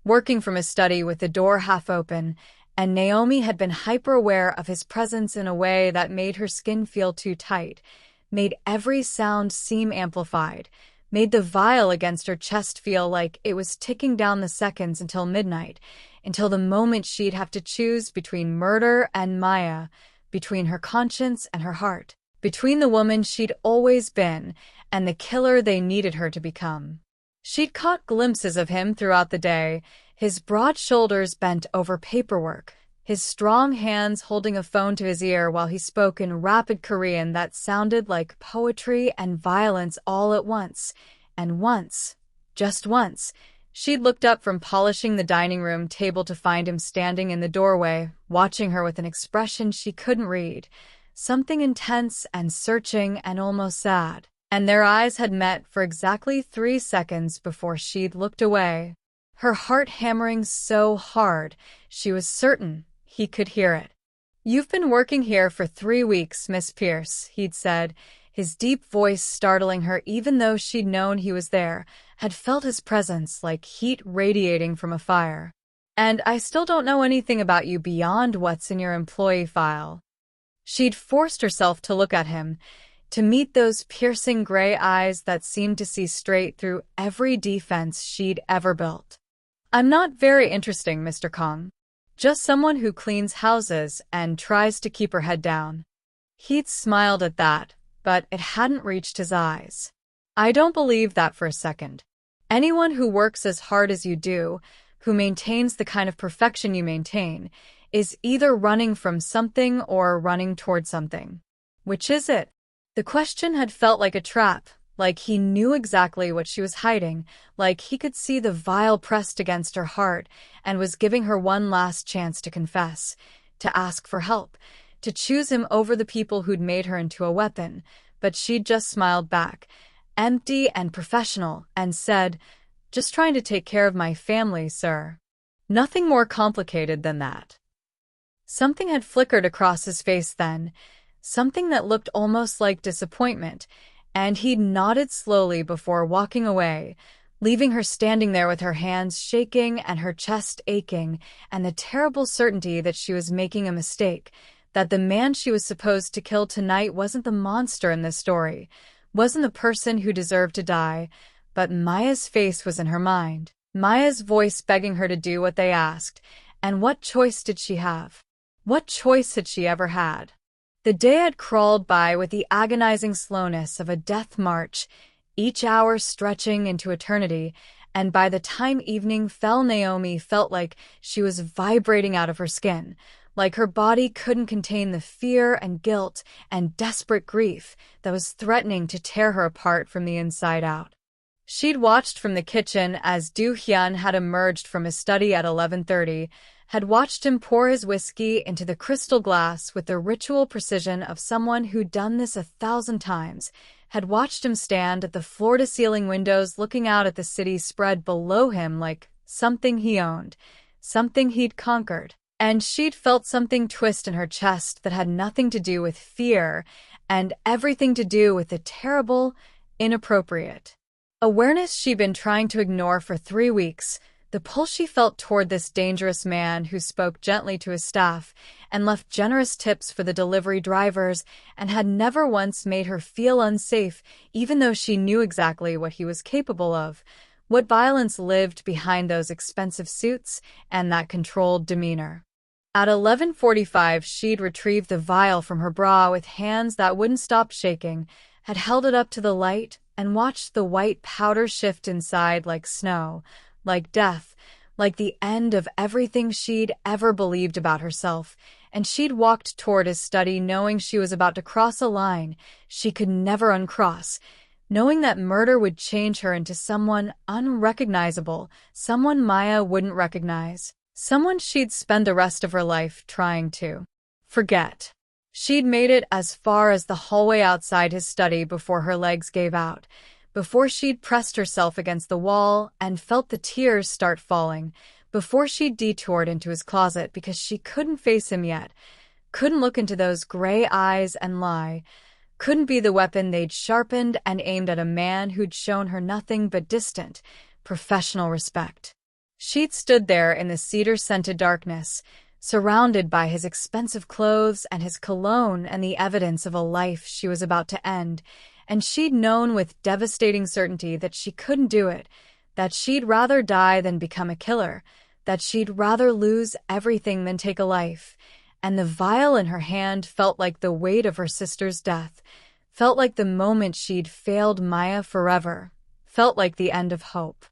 working from his study with the door half open, and Naomi had been hyper-aware of his presence in a way that made her skin feel too tight, made every sound seem amplified, made the vial against her chest feel like it was ticking down the seconds until midnight, until the moment she'd have to choose between murder and Maya, between her conscience and her heart, between the woman she'd always been and the killer they needed her to become. She'd caught glimpses of him throughout the day, his broad shoulders bent over paperwork, his strong hands holding a phone to his ear while he spoke in rapid Korean that sounded like poetry and violence all at once. And once, just once, she'd looked up from polishing the dining room table to find him standing in the doorway, watching her with an expression she couldn't read, something intense and searching and almost sad. And their eyes had met for exactly 3 seconds before she'd looked away, her heart hammering so hard she was certain he could hear it. "You've been working here for 3 weeks, Miss Pierce," he'd said, his deep voice startling her even though she'd known he was there, had felt his presence like heat radiating from a fire. "And I still don't know anything about you beyond what's in your employee file." She'd forced herself to look at him, to meet those piercing gray eyes that seemed to see straight through every defense she'd ever built. "I'm not very interesting, Mr. Kong. Just someone who cleans houses and tries to keep her head down." He'd smiled at that, but it hadn't reached his eyes. "I don't believe that for a second. Anyone who works as hard as you do, who maintains the kind of perfection you maintain, is either running from something or running toward something. Which is it?" The question had felt like a trap, like he knew exactly what she was hiding, like he could see the vial pressed against her heart and was giving her one last chance to confess, to ask for help, to choose him over the people who'd made her into a weapon. But she'd just smiled back, empty and professional, and said, "Just trying to take care of my family, sir." Nothing more complicated than that. Something had flickered across his face then, something that looked almost like disappointment, and he'd nodded slowly before walking away, leaving her standing there with her hands shaking and her chest aching, and the terrible certainty that she was making a mistake, that the man she was supposed to kill tonight wasn't the monster in this story, wasn't the person who deserved to die, but Maya's face was in her mind, Maya's voice begging her to do what they asked, and what choice did she have? What choice had she ever had? The day had crawled by with the agonizing slowness of a death march, each hour stretching into eternity, and by the time evening fell, Naomi felt like she was vibrating out of her skin, like her body couldn't contain the fear and guilt and desperate grief that was threatening to tear her apart from the inside out. She'd watched from the kitchen as Do-hyun had emerged from his study at 11:30, had watched him pour his whiskey into the crystal glass with the ritual precision of someone who'd done this 1,000 times, had watched him stand at the floor-to-ceiling windows looking out at the city spread below him like something he owned, something he'd conquered. And she'd felt something twist in her chest that had nothing to do with fear and everything to do with the terrible, inappropriate awareness she'd been trying to ignore for 3 weeks, the pull she felt toward this dangerous man who spoke gently to his staff and left generous tips for the delivery drivers and had never once made her feel unsafe, even though she knew exactly what he was capable of, what violence lived behind those expensive suits and that controlled demeanor. At 11:45, she'd retrieved the vial from her bra with hands that wouldn't stop shaking, had held it up to the light, and watched the white powder shift inside like snow, like death, like the end of everything she'd ever believed about herself, and she'd walked toward his study knowing she was about to cross a line she could never uncross, knowing that murder would change her into someone unrecognizable, someone Maya wouldn't recognize, someone she'd spend the rest of her life trying to forget. She'd made it as far as the hallway outside his study before her legs gave out, before she'd pressed herself against the wall and felt the tears start falling, before she'd detoured into his closet because she couldn't face him yet, couldn't look into those gray eyes and lie, couldn't be the weapon they'd sharpened and aimed at a man who'd shown her nothing but distant, professional respect. She'd stood there in the cedar-scented darkness, surrounded by his expensive clothes and his cologne and the evidence of a life she was about to end, and she'd known with devastating certainty that she couldn't do it, that she'd rather die than become a killer, that she'd rather lose everything than take a life. And the vial in her hand felt like the weight of her sister's death, felt like the moment she'd failed Maya forever, felt like the end of hope.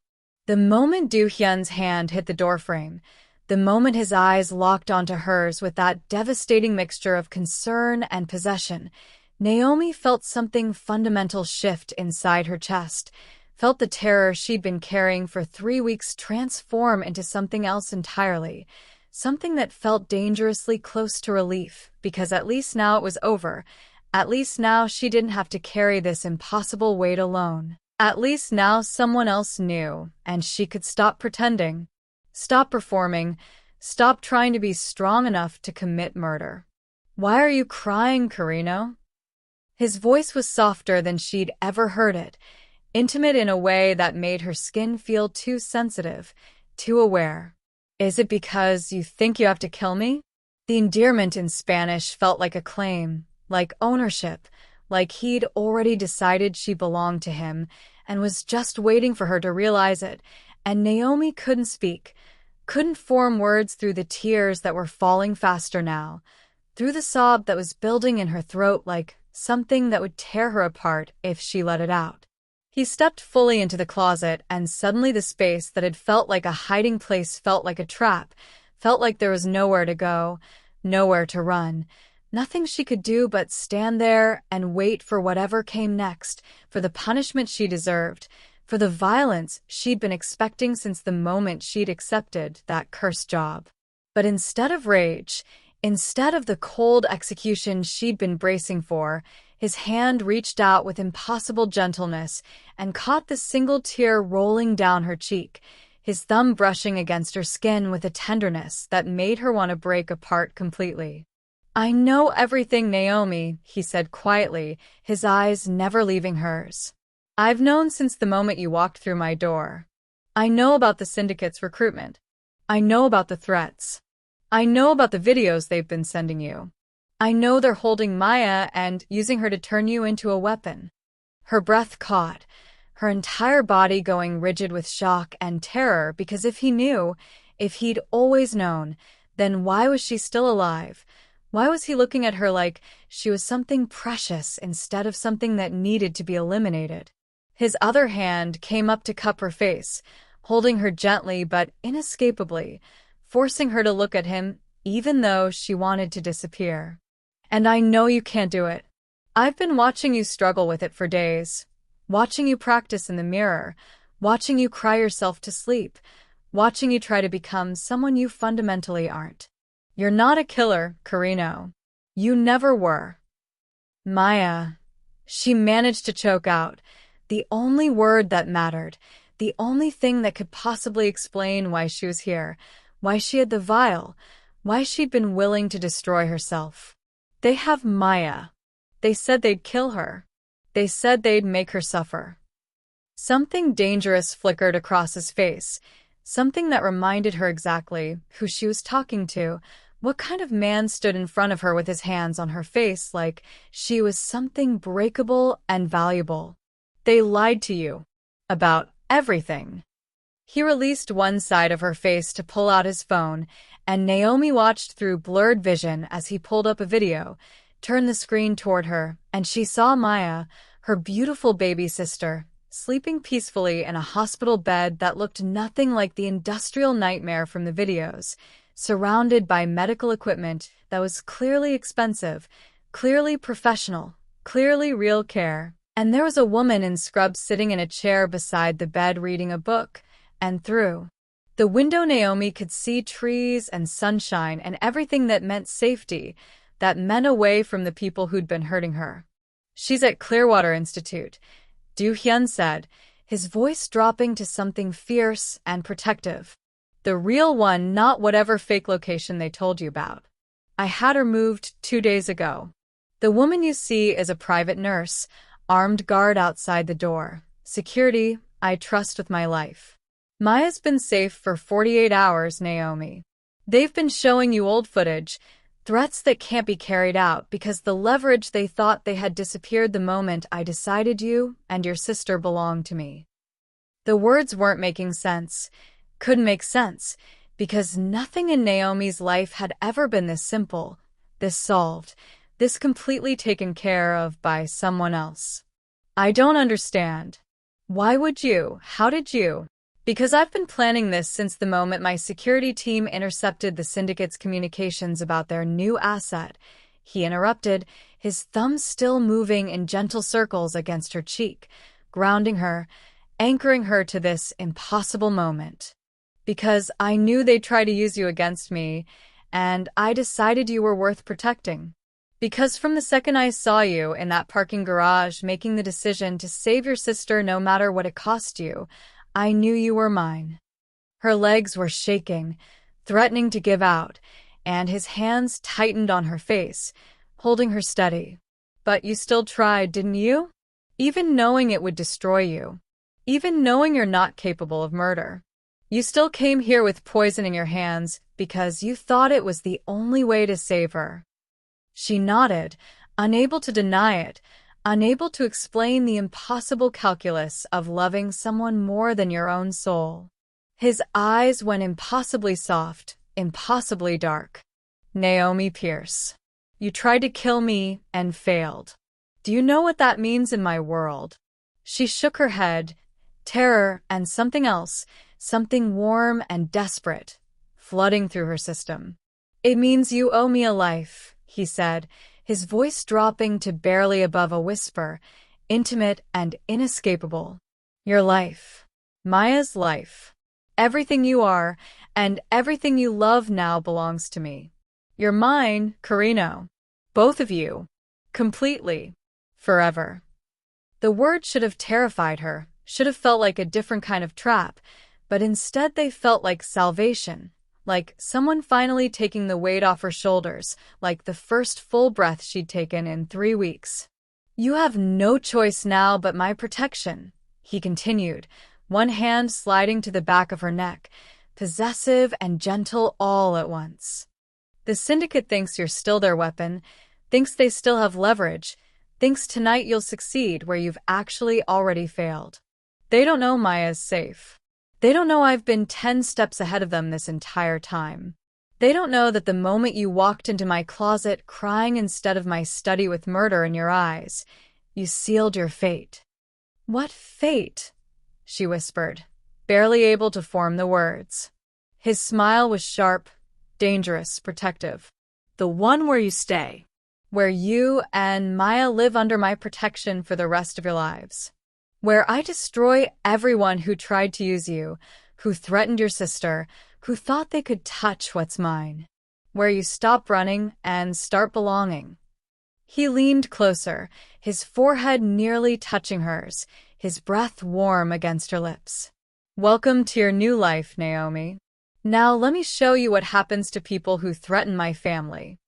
The moment Do-hyun's hand hit the doorframe, the moment his eyes locked onto hers with that devastating mixture of concern and possession, Naomi felt something fundamental shift inside her chest, felt the terror she'd been carrying for 3 weeks transform into something else entirely, something that felt dangerously close to relief, because at least now it was over. At least now she didn't have to carry this impossible weight alone. At least now someone else knew, and she could stop pretending. Stop performing. Stop trying to be strong enough to commit murder. "Why are you crying, Carino?" His voice was softer than she'd ever heard it, intimate in a way that made her skin feel too sensitive, too aware. "Is it because you think you have to kill me?" The endearment in Spanish felt like a claim, like ownership, like he'd already decided she belonged to him and was just waiting for her to realize it, and Naomi couldn't speak, couldn't form words through the tears that were falling faster now, through the sob that was building in her throat like something that would tear her apart if she let it out. He stepped fully into the closet, and suddenly the space that had felt like a hiding place felt like a trap, felt like there was nowhere to go, nowhere to run. Nothing she could do but stand there and wait for whatever came next, for the punishment she deserved, for the violence she'd been expecting since the moment she'd accepted that cursed job. But instead of rage, instead of the cold execution she'd been bracing for, his hand reached out with impossible gentleness and caught the single tear rolling down her cheek, his thumb brushing against her skin with a tenderness that made her want to break apart completely. "I know everything, Naomi," he said quietly, his eyes never leaving hers. "I've known since the moment you walked through my door. I know about the syndicate's recruitment. I know about the threats. I know about the videos they've been sending you. I know they're holding Maya and using her to turn you into a weapon." Her breath caught, her entire body going rigid with shock and terror, because if he knew, if he'd always known, then why was she still alive? Why was he looking at her like she was something precious instead of something that needed to be eliminated? His other hand came up to cup her face, holding her gently but inescapably, forcing her to look at him even though she wanted to disappear. "And I know you can't do it. I've been watching you struggle with it for days, watching you practice in the mirror, watching you cry yourself to sleep, watching you try to become someone you fundamentally aren't. You're not a killer, Carino. You never were." "Maya," she managed to choke out, the only word that mattered, the only thing that could possibly explain why she was here, why she had the vial, why she'd been willing to destroy herself. "They have Maya. They said they'd kill her. They said they'd make her suffer." Something dangerous flickered across his face, something that reminded her exactly who she was talking to, what kind of man stood in front of her with his hands on her face like she was something breakable and valuable. "They lied to you. About everything." He released one side of her face to pull out his phone, and Naomi watched through blurred vision as he pulled up a video, turned the screen toward her, and she saw Maya, her beautiful baby sister, sleeping peacefully in a hospital bed that looked nothing like the industrial nightmare from the videos, surrounded by medical equipment that was clearly expensive, clearly professional, clearly real care. And there was a woman in scrubs sitting in a chair beside the bed reading a book, and through the window Naomi could see trees and sunshine and everything that meant safety, that men away from the people who'd been hurting her. "She's at Clearwater Institute," Do-hyun said, his voice dropping to something fierce and protective. "The real one, not whatever fake location they told you about. I had her moved 2 days ago. The woman you see is a private nurse, armed guard outside the door. Security I trust with my life. Maya's been safe for 48 hours, Naomi. They've been showing you old footage, threats that can't be carried out because the leverage they thought they had disappeared the moment I decided you and your sister belonged to me." The words weren't making sense, couldn't make sense, because nothing in Naomi's life had ever been this simple, this solved, this completely taken care of by someone else. "I don't understand." "Why would you? How did you?" "Because I've been planning this since the moment my security team intercepted the syndicate's communications about their new asset," he interrupted, his thumb still moving in gentle circles against her cheek, grounding her, anchoring her to this impossible moment. "Because I knew they'd try to use you against me, and I decided you were worth protecting. Because from the second I saw you in that parking garage making the decision to save your sister no matter what it cost you, I knew you were mine." Her legs were shaking, threatening to give out, and his hands tightened on her face, holding her steady. "But you still tried, didn't you? Even knowing it would destroy you. Even knowing you're not capable of murder. You still came here with poison in your hands because you thought it was the only way to save her." She nodded, unable to deny it, unable to explain the impossible calculus of loving someone more than your own soul. His eyes went impossibly soft, impossibly dark. "Naomi Pierce, you tried to kill me and failed. Do you know what that means in my world?" She shook her head, terror and something else, something warm and desperate, flooding through her system. "It means you owe me a life," he said, his voice dropping to barely above a whisper, intimate and inescapable. "Your life. Maya's life. Everything you are, and everything you love now belongs to me. You're mine, Carino. Both of you. Completely. Forever." The word should have terrified her, should have felt like a different kind of trap, but instead they felt like salvation. Like someone finally taking the weight off her shoulders, like the first full breath she'd taken in 3 weeks. "You have no choice now but my protection," he continued, one hand sliding to the back of her neck, possessive and gentle all at once. "The syndicate thinks you're still their weapon, thinks they still have leverage, thinks tonight you'll succeed where you've actually already failed. They don't know Maya's safe. They don't know I've been 10 steps ahead of them this entire time. They don't know that the moment you walked into my closet crying instead of my study with murder in your eyes, you sealed your fate." "What fate?" she whispered, barely able to form the words. His smile was sharp, dangerous, protective. "The one where you stay. Where you and Maya live under my protection for the rest of your lives. Where I destroy everyone who tried to use you, who threatened your sister, who thought they could touch what's mine. Where you stop running and start belonging." He leaned closer, his forehead nearly touching hers, his breath warm against her lips. "Welcome to your new life, Naomi. Now let me show you what happens to people who threaten my family."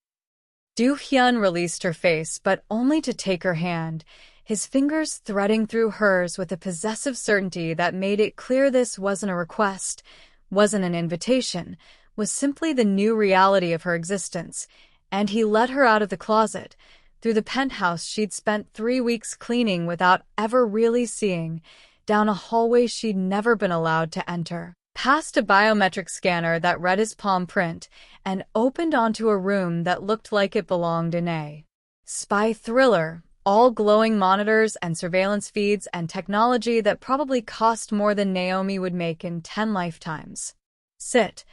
Do-hyun released her face, but only to take her hand, his fingers threading through hers with a possessive certainty that made it clear this wasn't a request, wasn't an invitation, was simply the new reality of her existence, and he led her out of the closet, through the penthouse she'd spent 3 weeks cleaning without ever really seeing, down a hallway she'd never been allowed to enter, past a biometric scanner that read his palm print, and opened onto a room that looked like it belonged in a spy thriller, all glowing monitors and surveillance feeds and technology that probably cost more than Naomi would make in 10 lifetimes. "Sit,"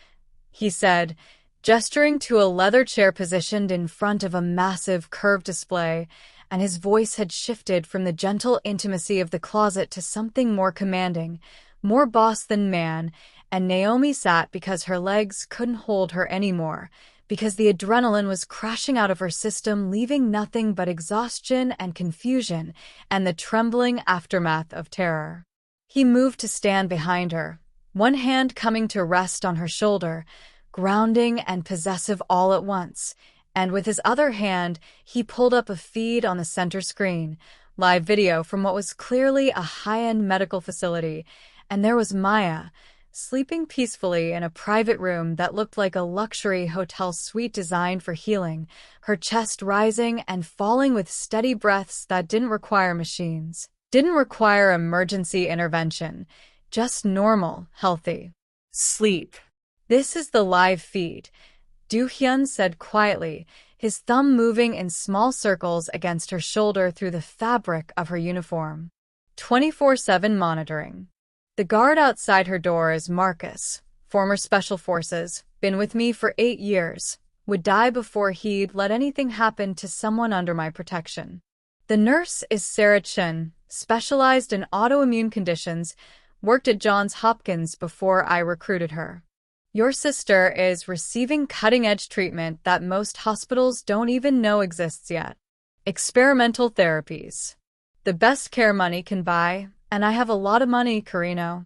he said, gesturing to a leather chair positioned in front of a massive curved display, and his voice had shifted from the gentle intimacy of the closet to something more commanding, more boss than man, and Naomi sat because her legs couldn't hold her anymore, because the adrenaline was crashing out of her system, leaving nothing but exhaustion and confusion and the trembling aftermath of terror. He moved to stand behind her, one hand coming to rest on her shoulder, grounding and possessive all at once, and with his other hand, he pulled up a feed on the center screen, live video from what was clearly a high-end medical facility, and there was Maya, sleeping peacefully in a private room that looked like a luxury hotel suite designed for healing, her chest rising and falling with steady breaths that didn't require machines, didn't require emergency intervention, just normal, healthy Sleep. "This is the live feed," Do-hyun said quietly, his thumb moving in small circles against her shoulder through the fabric of her uniform. 24/7 monitoring. The guard outside her door is Marcus, former Special Forces, been with me for 8 years, would die before he'd let anything happen to someone under my protection. The nurse is Sarah Chen, specialized in autoimmune conditions, worked at Johns Hopkins before I recruited her. Your sister is receiving cutting-edge treatment that most hospitals don't even know exists yet. Experimental therapies. The best care money can buy, and I have a lot of money, Carino.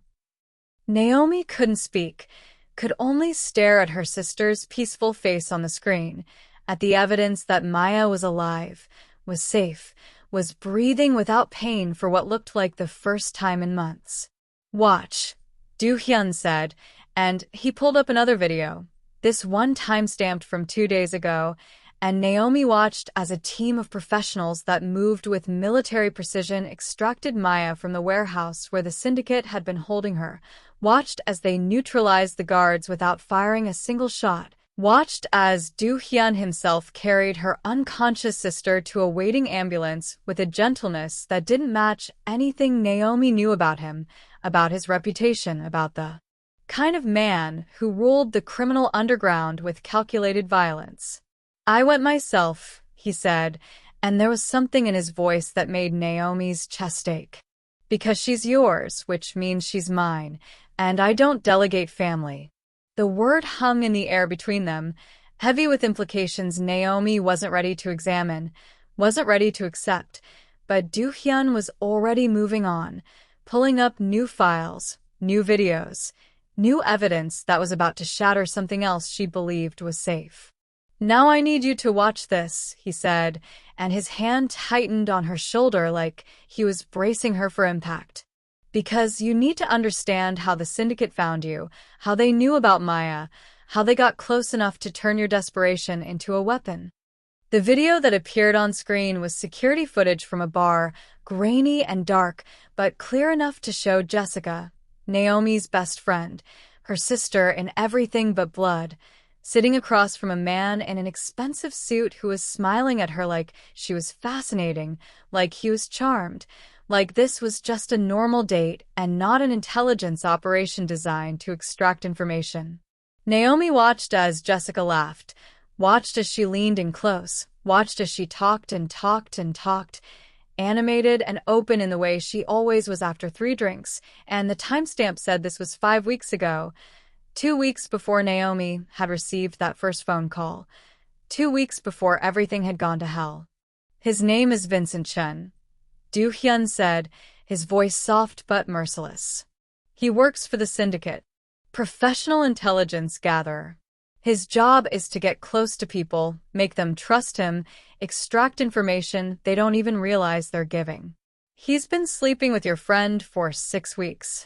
Naomi couldn't speak, could only stare at her sister's peaceful face on the screen, at the evidence that Maya was alive, was safe, was breathing without pain for what looked like the first time in months. "Watch," Do-hyun said, and he pulled up another video, this one time-stamped from 2 days ago, and Naomi watched as a team of professionals that moved with military precision extracted Maya from the warehouse where the syndicate had been holding her, watched as they neutralized the guards without firing a single shot, watched as Do-hyun himself carried her unconscious sister to a waiting ambulance with a gentleness that didn't match anything Naomi knew about him, about his reputation, about the kind of man who ruled the criminal underground with calculated violence. "I went myself," he said, and there was something in his voice that made Naomi's chest ache. "Because she's yours, which means she's mine, and I don't delegate family." The word hung in the air between them, heavy with implications Naomi wasn't ready to examine, wasn't ready to accept, but Do-hyun was already moving on, pulling up new files, new videos, new evidence that was about to shatter something else she believed was safe. "Now I need you to watch this," he said, and his hand tightened on her shoulder like he was bracing her for impact. "Because you need to understand how the syndicate found you, how they knew about Maya, how they got close enough to turn your desperation into a weapon." The video that appeared on screen was security footage from a bar, grainy and dark, but clear enough to show Jessica, Naomi's best friend, her sister in everything but blood, sitting across from a man in an expensive suit who was smiling at her like she was fascinating, like he was charmed, like this was just a normal date and not an intelligence operation designed to extract information. Naomi watched as Jessica laughed, watched as she leaned in close, watched as she talked and talked and talked, animated and open in the way she always was after 3 drinks, and the timestamp said this was 5 weeks ago, 2 weeks before Naomi had received that first phone call, 2 weeks before everything had gone to hell. "His name is Vincent Chen," Do-hyun said, his voice soft but merciless. "He works for the syndicate, professional intelligence gatherer. His job is to get close to people, make them trust him, extract information they don't even realize they're giving. He's been sleeping with your friend for 6 weeks."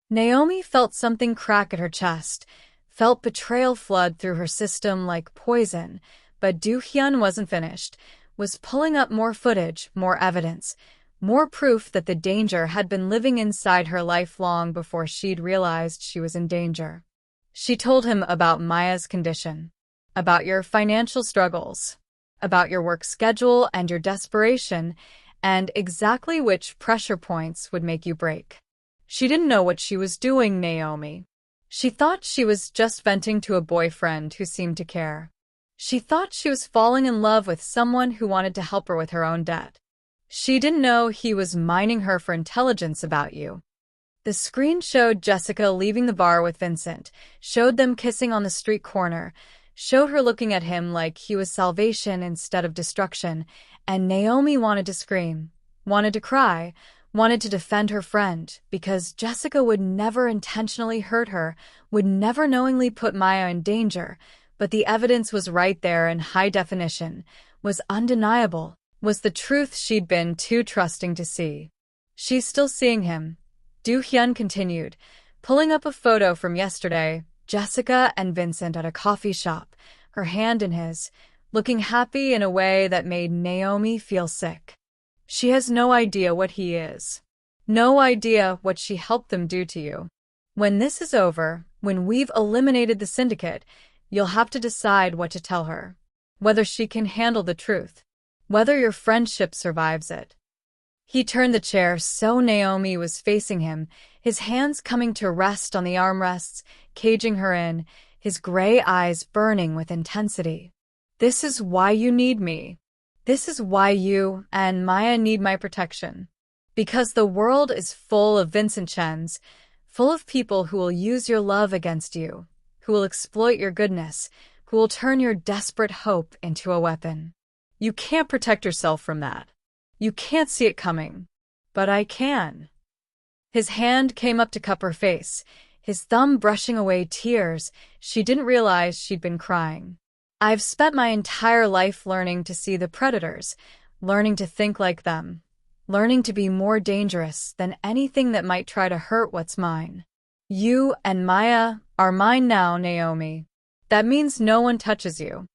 Naomi felt something crack at her chest, felt betrayal flood through her system like poison, but Do-hyun wasn't finished, was pulling up more footage, more evidence, more proof that the danger had been living inside her lifelong before she'd realized she was in danger. She told him about Maya's condition, about your financial struggles, about your work schedule and your desperation, and exactly which pressure points would make you break. She didn't know what she was doing, Naomi. She thought she was just venting to a boyfriend who seemed to care. She thought she was falling in love with someone who wanted to help her with her own debt. She didn't know he was mining her for intelligence about you. The screen showed Jessica leaving the bar with Vincent, showed them kissing on the street corner, showed her looking at him like he was salvation instead of destruction, and Naomi wanted to scream, wanted to cry, wanted to defend her friend, because Jessica would never intentionally hurt her, would never knowingly put Maya in danger, but the evidence was right there in high definition, was undeniable, was the truth she'd been too trusting to see. She's still seeing him, Do-hyun continued, pulling up a photo from yesterday, Jessica and Vincent at a coffee shop, her hand in his, looking happy in a way that made Naomi feel sick. She has no idea what he is. No idea what she helped them do to you. When this is over, when we've eliminated the syndicate, you'll have to decide what to tell her. Whether she can handle the truth. Whether your friendship survives it. He turned the chair so Naomi was facing him, his hands coming to rest on the armrests, caging her in, his gray eyes burning with intensity. This is why you need me. This is why you and Maya need my protection. Because the world is full of Vincent Chens, full of people who will use your love against you, who will exploit your goodness, who will turn your desperate hope into a weapon. You can't protect yourself from that. You can't see it coming. But I can. His hand came up to cup her face, his thumb brushing away tears. She didn't realize she'd been crying. I've spent my entire life learning to see the predators, learning to think like them, learning to be more dangerous than anything that might try to hurt what's mine. You and Maya are mine now, Naomi. That means no one touches you.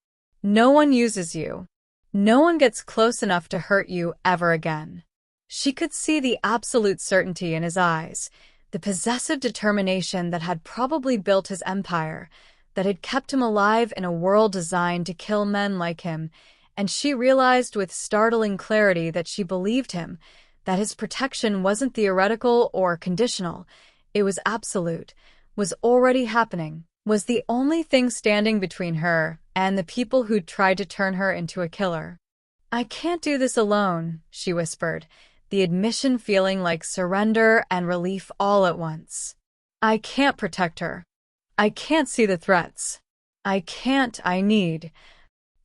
No one uses you. No one gets close enough to hurt you ever again. She could see the absolute certainty in his eyes, the possessive determination that had probably built his empire, that had kept him alive in a world designed to kill men like him, and she realized with startling clarity that she believed him, that his protection wasn't theoretical or conditional, it was absolute, was already happening, was the only thing standing between her and the people who'd tried to turn her into a killer. I can't do this alone, she whispered, the admission feeling like surrender and relief all at once. I can't protect her. I can't see the threats. I need.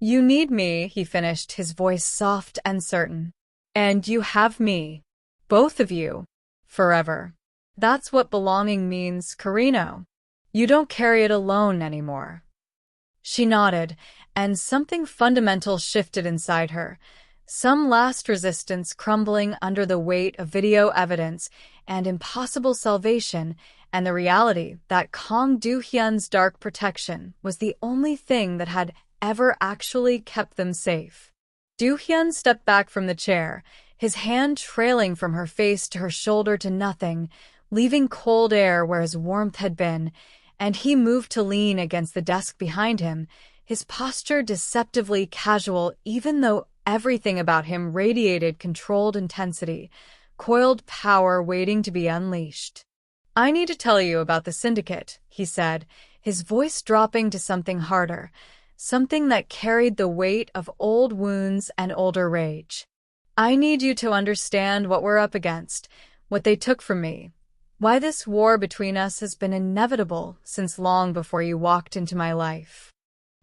You need me, he finished, his voice soft and certain. And you have me. Both of you. Forever. That's what belonging means, Carino. You don't carry it alone anymore. She nodded, and something fundamental shifted inside her. Some last resistance crumbling under the weight of video evidence and impossible salvation, and the reality that Kang Do-hyun's dark protection was the only thing that had ever actually kept them safe. Do-hyun stepped back from the chair, his hand trailing from her face to her shoulder to nothing, leaving cold air where his warmth had been, and he moved to lean against the desk behind him, his posture deceptively casual even though everything about him radiated controlled intensity, coiled power waiting to be unleashed. I need to tell you about the syndicate, he said, his voice dropping to something harder, something that carried the weight of old wounds and older rage. I need you to understand what we're up against, what they took from me, why this war between us has been inevitable since long before you walked into my life.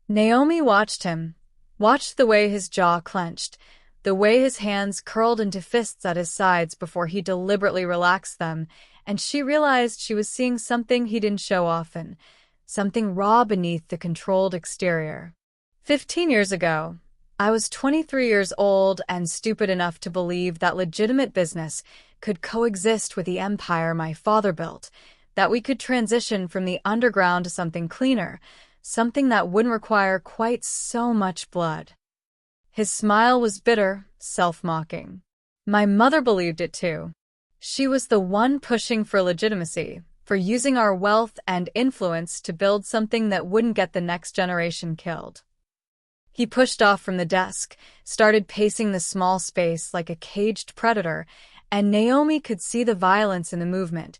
Naomi watched him, watched the way his jaw clenched, the way his hands curled into fists at his sides before he deliberately relaxed them, and she realized she was seeing something he didn't show often, something raw beneath the controlled exterior. 15 years ago, I was 23 years old and stupid enough to believe that legitimate business could coexist with the empire my father built, that we could transition from the underground to something cleaner, something that wouldn't require quite so much blood. His smile was bitter, self-mocking. My mother believed it too. She was the one pushing for legitimacy, for using our wealth and influence to build something that wouldn't get the next generation killed. He pushed off from the desk, started pacing the small space like a caged predator, and Naomi could see the violence in the movement,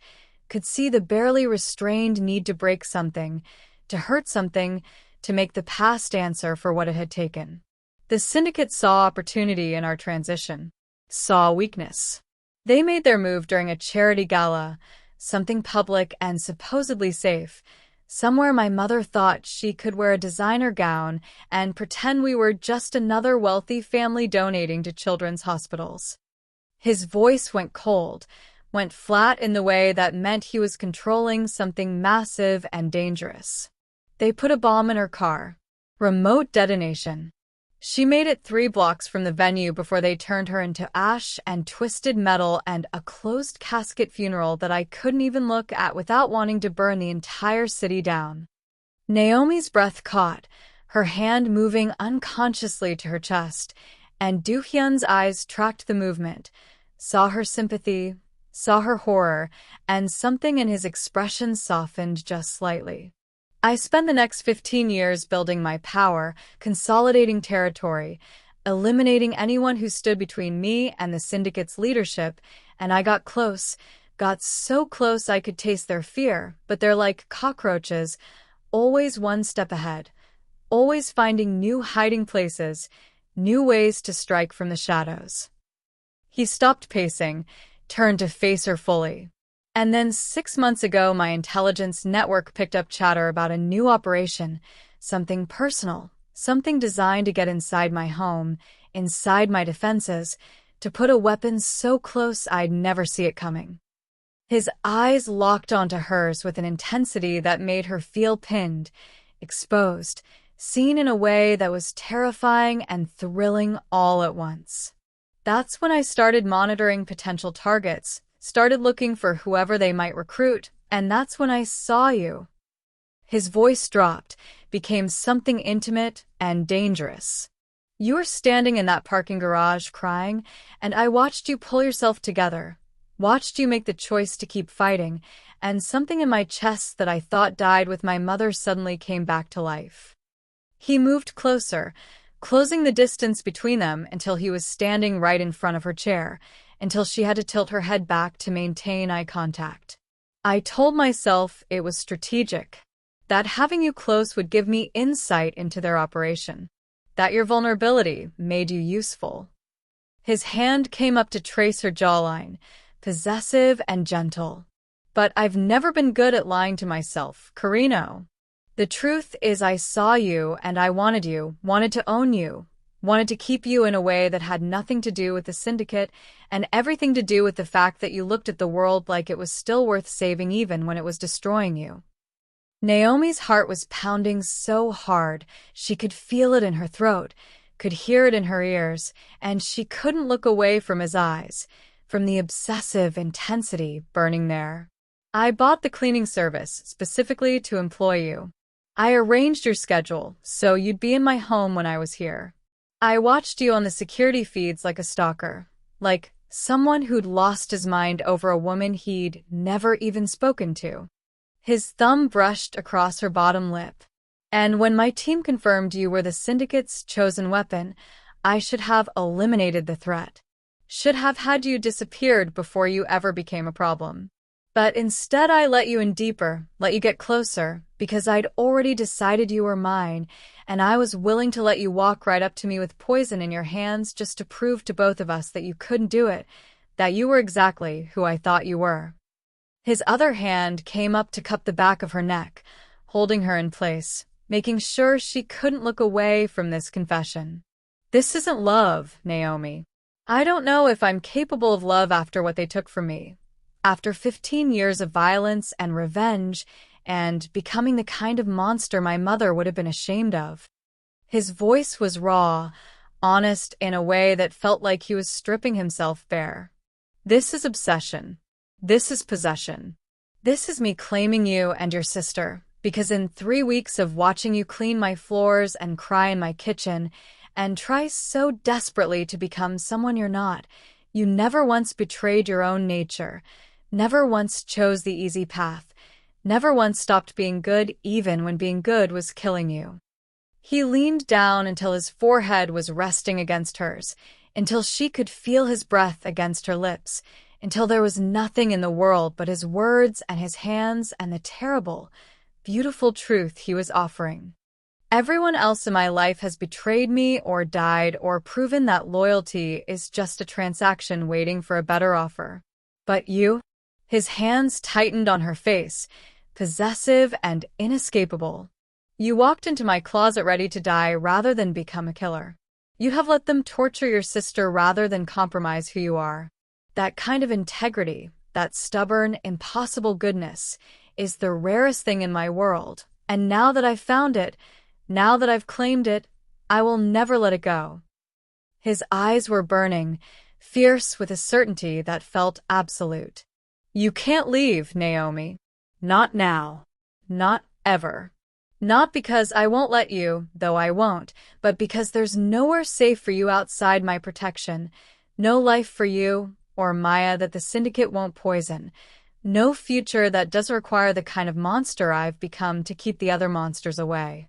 could see the barely restrained need to break something, to hurt something, to make the past answer for what it had taken. The syndicate saw opportunity in our transition, saw weakness. They made their move during a charity gala, something public and supposedly safe, Somewhere my mother thought she could wear a designer gown and pretend we were just another wealthy family donating to children's hospitals. His voice went cold, went flat in the way that meant he was controlling something massive and dangerous. They put a bomb in her car. Remote detonation. She made it 3 blocks from the venue before they turned her into ash and twisted metal and a closed casket funeral that I couldn't even look at without wanting to burn the entire city down. Naomi's breath caught, her hand moving unconsciously to her chest, and Do-hyun's eyes tracked the movement, saw her sympathy, saw her horror, and something in his expression softened just slightly. I spent the next 15 years building my power, consolidating territory, eliminating anyone who stood between me and the syndicate's leadership, and I got close, got so close I could taste their fear, but they're like cockroaches, always one step ahead, always finding new hiding places, new ways to strike from the shadows. He stopped pacing, turned to face her fully. And then 6 months ago, my intelligence network picked up chatter about a new operation, something personal, something designed to get inside my home, inside my defenses, to put a weapon so close I'd never see it coming. His eyes locked onto hers with an intensity that made her feel pinned, exposed, seen in a way that was terrifying and thrilling all at once. That's when I started monitoring potential targets, started looking for whoever they might recruit, and that's when I saw you. His voice dropped, became something intimate and dangerous. You were standing in that parking garage crying, and I watched you pull yourself together, watched you make the choice to keep fighting, and something in my chest that I thought died with my mother suddenly came back to life. He moved closer, closing the distance between them until he was standing right in front of her chair, until she had to tilt her head back to maintain eye contact. I told myself it was strategic, that having you close would give me insight into their operation, that your vulnerability made you useful. His hand came up to trace her jawline, possessive and gentle. But I've never been good at lying to myself, Carino. The truth is I saw you and I wanted you, wanted to own you, wanted to keep you in a way that had nothing to do with the syndicate and everything to do with the fact that you looked at the world like it was still worth saving even when it was destroying you. Naomi's heart was pounding so hard, she could feel it in her throat, could hear it in her ears, and she couldn't look away from his eyes, from the obsessive intensity burning there. I bought the cleaning service specifically to employ you. I arranged your schedule so you'd be in my home when I was here. I watched you on the security feeds like a stalker, like someone who'd lost his mind over a woman he'd never even spoken to. His thumb brushed across her bottom lip. And when my team confirmed you were the syndicate's chosen weapon, I should have eliminated the threat. Should have had you disappeared before you ever became a problem. But instead I let you in deeper, let you get closer, because I'd already decided you were mine, and I was willing to let you walk right up to me with poison in your hands just to prove to both of us that you couldn't do it, that you were exactly who I thought you were. His other hand came up to cup the back of her neck, holding her in place, making sure she couldn't look away from this confession. This isn't love, Naomi. I don't know if I'm capable of love after what they took from me. After 15 years of violence and revenge, and becoming the kind of monster my mother would have been ashamed of. His voice was raw, honest in a way that felt like he was stripping himself bare. This is obsession. This is possession. This is me claiming you and your sister, because in 3 weeks of watching you clean my floors and cry in my kitchen, and try so desperately to become someone you're not, you never once betrayed your own nature, never once chose the easy path, never once stopped being good even when being good was killing you. He leaned down until his forehead was resting against hers, until she could feel his breath against her lips, until there was nothing in the world but his words and his hands and the terrible, beautiful truth he was offering. Everyone else in my life has betrayed me or died or proven that loyalty is just a transaction waiting for a better offer. But you? His hands tightened on her face, possessive, and inescapable. You walked into my closet ready to die rather than become a killer. You have let them torture your sister rather than compromise who you are. That kind of integrity, that stubborn, impossible goodness, is the rarest thing in my world, and now that I've found it, now that I've claimed it, I will never let it go. His eyes were burning, fierce with a certainty that felt absolute. You can't leave, Naomi. Not now. Not ever. Not because I won't let you, though I won't, but because there's nowhere safe for you outside my protection. No life for you, or Maya that the syndicate won't poison. No future that doesn't require the kind of monster I've become to keep the other monsters away.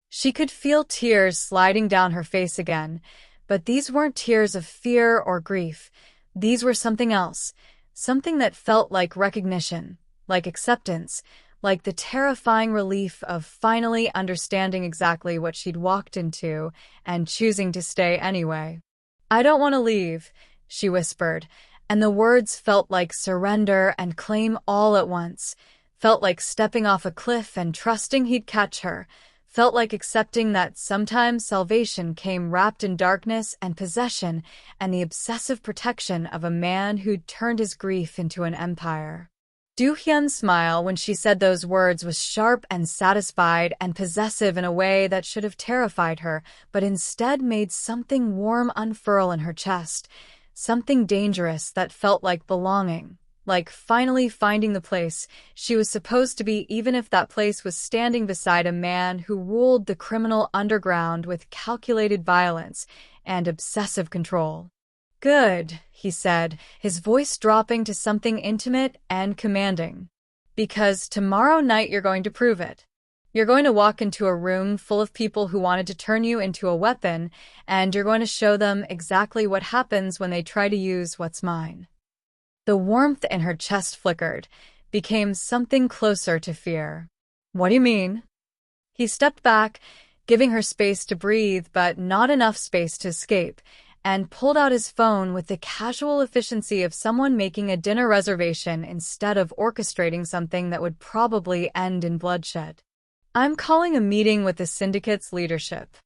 She could feel tears sliding down her face again, but these weren't tears of fear or grief. These were something else, something that felt like recognition, like acceptance, like the terrifying relief of finally understanding exactly what she'd walked into and choosing to stay anyway. I don't want to leave, she whispered, and the words felt like surrender and claim all at once, felt like stepping off a cliff and trusting he'd catch her, felt like accepting that sometimes salvation came wrapped in darkness and possession and the obsessive protection of a man who'd turned his grief into an empire. Do-hyun's smile when she said those words was sharp and satisfied and possessive in a way that should have terrified her, but instead made something warm unfurl in her chest, something dangerous that felt like belonging, like finally finding the place she was supposed to be, even if that place was standing beside a man who ruled the criminal underground with calculated violence and obsessive control. Good, he said, his voice dropping to something intimate and commanding. Because tomorrow night you're going to prove it. You're going to walk into a room full of people who wanted to turn you into a weapon, and you're going to show them exactly what happens when they try to use what's mine. The warmth in her chest flickered, became something closer to fear. What do you mean? He stepped back, giving her space to breathe, but not enough space to escape, and pulled out his phone with the casual efficiency of someone making a dinner reservation instead of orchestrating something that would probably end in bloodshed. I'm calling a meeting with the syndicate's leadership.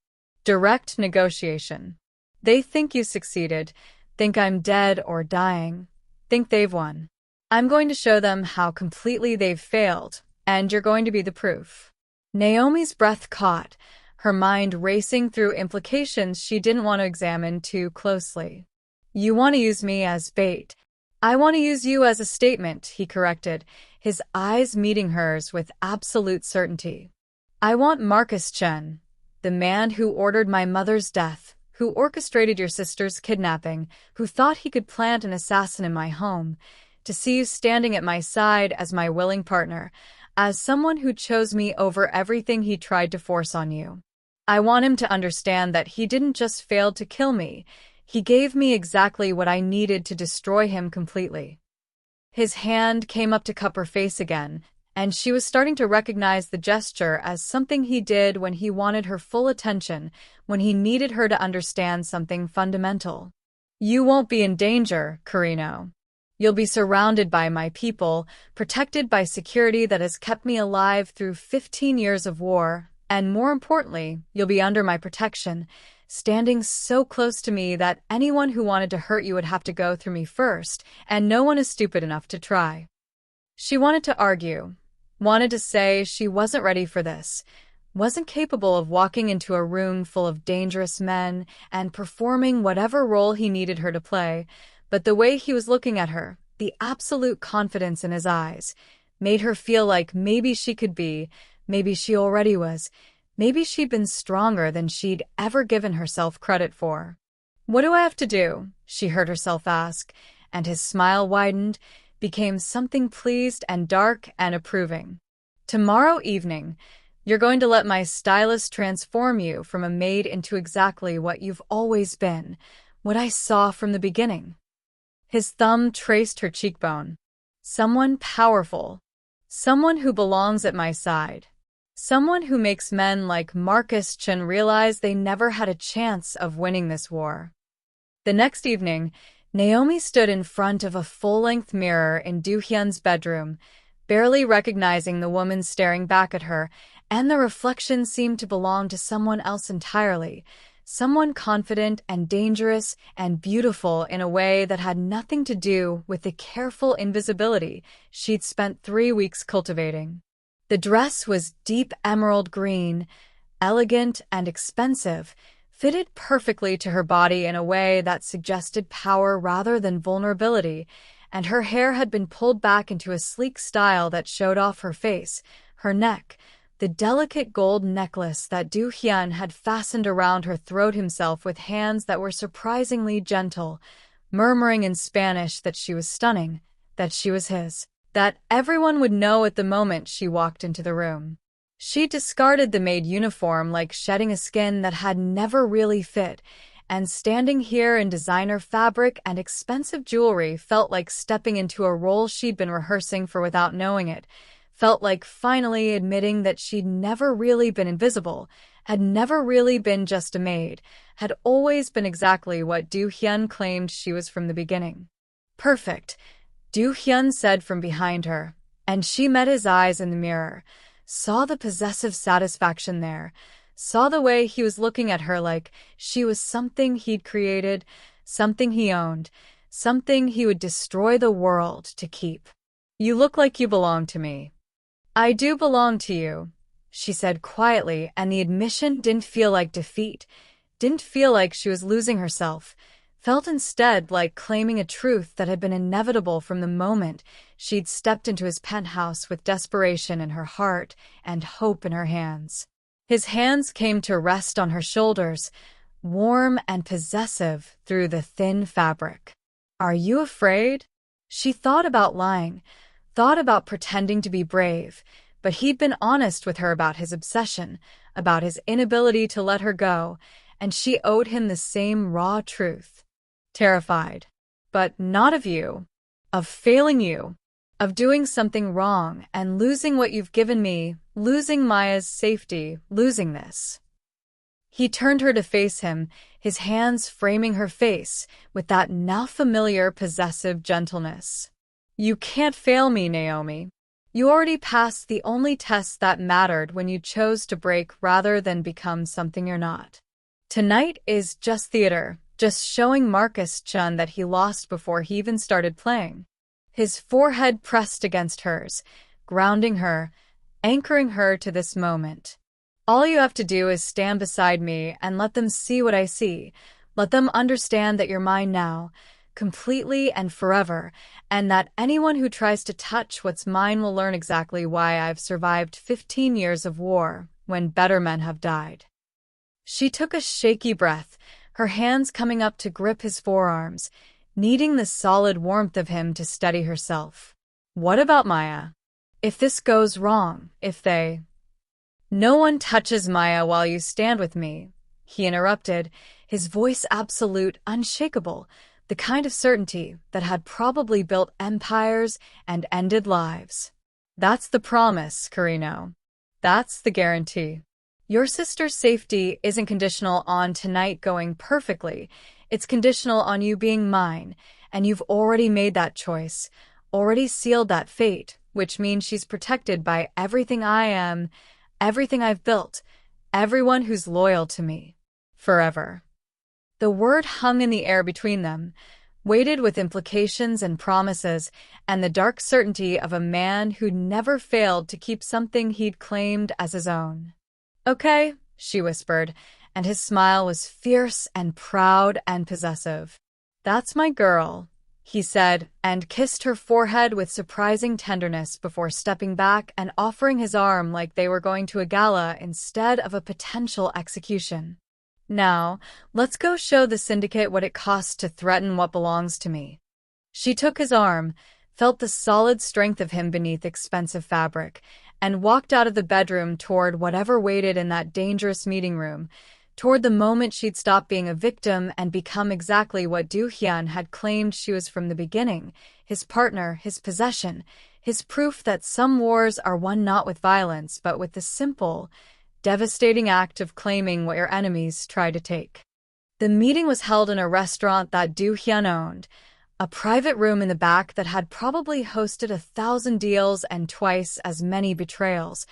Direct negotiation. They think you succeeded, think I'm dead or dying, think they've won. I'm going to show them how completely they've failed, and you're going to be the proof. Naomi's breath caught, her mind racing through implications she didn't want to examine too closely. You want to use me as bait. I want to use you as a statement, he corrected, his eyes meeting hers with absolute certainty. I want Marcus Chen, the man who ordered my mother's death, who orchestrated your sister's kidnapping, who thought he could plant an assassin in my home, to see you standing at my side as my willing partner, as someone who chose me over everything he tried to force on you. I want him to understand that he didn't just fail to kill me, he gave me exactly what I needed to destroy him completely. His hand came up to cup her face again, and she was starting to recognize the gesture as something he did when he wanted her full attention, when he needed her to understand something fundamental. You won't be in danger, Carino. You'll be surrounded by my people, protected by security that has kept me alive through 15 years of war, and more importantly, you'll be under my protection, standing so close to me that anyone who wanted to hurt you would have to go through me first, and no one is stupid enough to try. She wanted to argue, wanted to say she wasn't ready for this, wasn't capable of walking into a room full of dangerous men and performing whatever role he needed her to play, but the way he was looking at her, the absolute confidence in his eyes, made her feel like maybe she could be, maybe she already was, maybe she'd been stronger than she'd ever given herself credit for. What do I have to do? She heard herself ask, and his smile widened, became something pleased and dark and approving. Tomorrow evening, you're going to let my stylist transform you from a maid into exactly what you've always been, what I saw from the beginning. His thumb traced her cheekbone. Someone powerful. Someone who belongs at my side. Someone who makes men like Marcus Chen realize they never had a chance of winning this war. The next evening, Naomi stood in front of a full-length mirror in Do-hyun's bedroom, barely recognizing the woman staring back at her, and the reflection seemed to belong to someone else entirely, someone confident and dangerous and beautiful in a way that had nothing to do with the careful invisibility she'd spent 3 weeks cultivating. The dress was deep emerald green, elegant and expensive, fitted perfectly to her body in a way that suggested power rather than vulnerability, and her hair had been pulled back into a sleek style that showed off her face, her neck, the delicate gold necklace that Du Hyun had fastened around her throat himself with hands that were surprisingly gentle, murmuring in Spanish that she was stunning, that she was his, that everyone would know at the moment she walked into the room. She discarded the maid uniform like shedding a skin that had never really fit, and standing here in designer fabric and expensive jewelry felt like stepping into a role she'd been rehearsing for without knowing it, felt like finally admitting that she'd never really been invisible, had never really been just a maid, had always been exactly what Du Hyun claimed she was from the beginning. Perfect, Du Hyun said from behind her, and she met his eyes in the mirror, saw the possessive satisfaction there, saw the way he was looking at her like she was something he'd created, something he owned, something he would destroy the world to keep. You look like you belong to me. I do belong to you, she said quietly, and the admission didn't feel like defeat, didn't feel like she was losing herself, felt instead like claiming a truth that had been inevitable from the moment she'd stepped into his penthouse with desperation in her heart and hope in her hands. His hands came to rest on her shoulders, warm and possessive through the thin fabric. Are you afraid? She thought about lying, thought about pretending to be brave, but he'd been honest with her about his obsession, about his inability to let her go, and she owed him the same raw truth. Terrified. But not of you. Of failing you. Of doing something wrong and losing what you've given me, losing Maya's safety, losing this. He turned her to face him, his hands framing her face with that now familiar possessive gentleness. You can't fail me, Naomi. You already passed the only test that mattered when you chose to break rather than become something you're not. Tonight is just theater, just showing Marcus Chun that he lost before he even started playing. His forehead pressed against hers, grounding her, anchoring her to this moment. All you have to do is stand beside me and let them see what I see. Let them understand that you're mine now, completely and forever, and that anyone who tries to touch what's mine will learn exactly why I've survived 15 years of war when better men have died. She took a shaky breath, her hands coming up to grip his forearms, needing the solid warmth of him to steady herself. What about Maya? If this goes wrong, if they... No one touches Maya while you stand with me, he interrupted, his voice absolute, unshakable, the kind of certainty that had probably built empires and ended lives. That's the promise, Carino. That's the guarantee. Your sister's safety isn't conditional on tonight going perfectly. It's conditional on you being mine, and you've already made that choice, already sealed that fate, which means she's protected by everything I am, everything I've built, everyone who's loyal to me. Forever. The word hung in the air between them, weighted with implications and promises, and the dark certainty of a man who'd never failed to keep something he'd claimed as his own. Okay, she whispered, and his smile was fierce and proud and possessive. That's my girl, he said, and kissed her forehead with surprising tenderness before stepping back and offering his arm like they were going to a gala instead of a potential execution. Now, let's go show the syndicate what it costs to threaten what belongs to me. She took his arm, felt the solid strength of him beneath expensive fabric, and walked out of the bedroom toward whatever waited in that dangerous meeting room, toward the moment she'd stop being a victim and become exactly what Du Hyun had claimed she was from the beginning, his partner, his possession, his proof that some wars are won not with violence but with the simple, devastating act of claiming what your enemies try to take. The meeting was held in a restaurant that Du Hyun owned, A private room in the back that had probably hosted 1,000 deals and twice as many betrayals.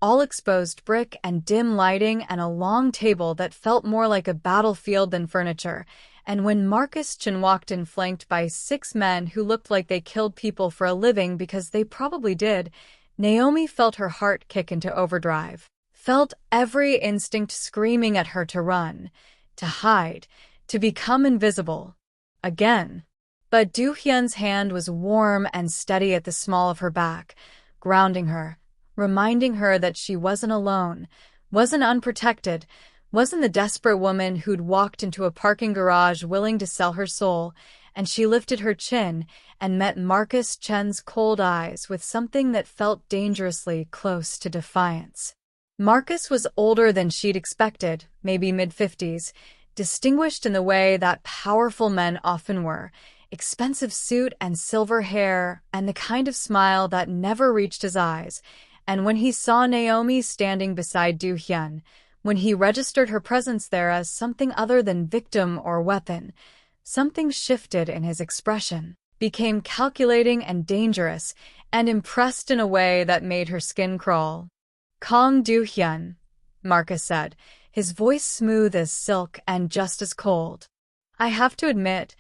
All exposed brick and dim lighting and a long table that felt more like a battlefield than furniture. And when Marcus Chin walked in flanked by 6 men who looked like they killed people for a living because they probably did, Naomi felt her heart kick into overdrive. Felt every instinct screaming at her to run, to hide, to become invisible. Again. But Du Hyun's hand was warm and steady at the small of her back, grounding her, reminding her that she wasn't alone, wasn't unprotected, wasn't the desperate woman who'd walked into a parking garage willing to sell her soul, and she lifted her chin and met Marcus Chen's cold eyes with something that felt dangerously close to defiance. Marcus was older than she'd expected, maybe mid-50s, distinguished in the way that powerful men often were, expensive suit and silver hair, and the kind of smile that never reached his eyes. And when he saw Naomi standing beside Du Hyun, when he registered her presence there as something other than victim or weapon, something shifted in his expression, became calculating and dangerous, and impressed in a way that made her skin crawl. "Kong Du Hyun," Marcus said, his voice smooth as silk and just as cold. "I have to admit,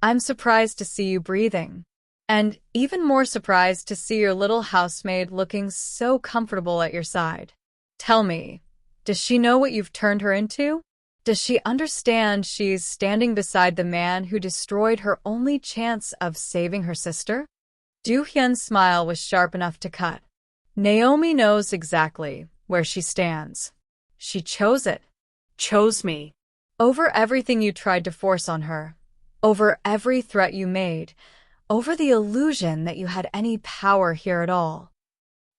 I'm surprised to see you breathing. And even more surprised to see your little housemaid looking so comfortable at your side. Tell me, does she know what you've turned her into? Does she understand she's standing beside the man who destroyed her only chance of saving her sister?" Du Hyun's smile was sharp enough to cut. "Naomi knows exactly where she stands. She chose it. Chose me. Over everything you tried to force on her. Over every threat you made. Over the illusion that you had any power here at all."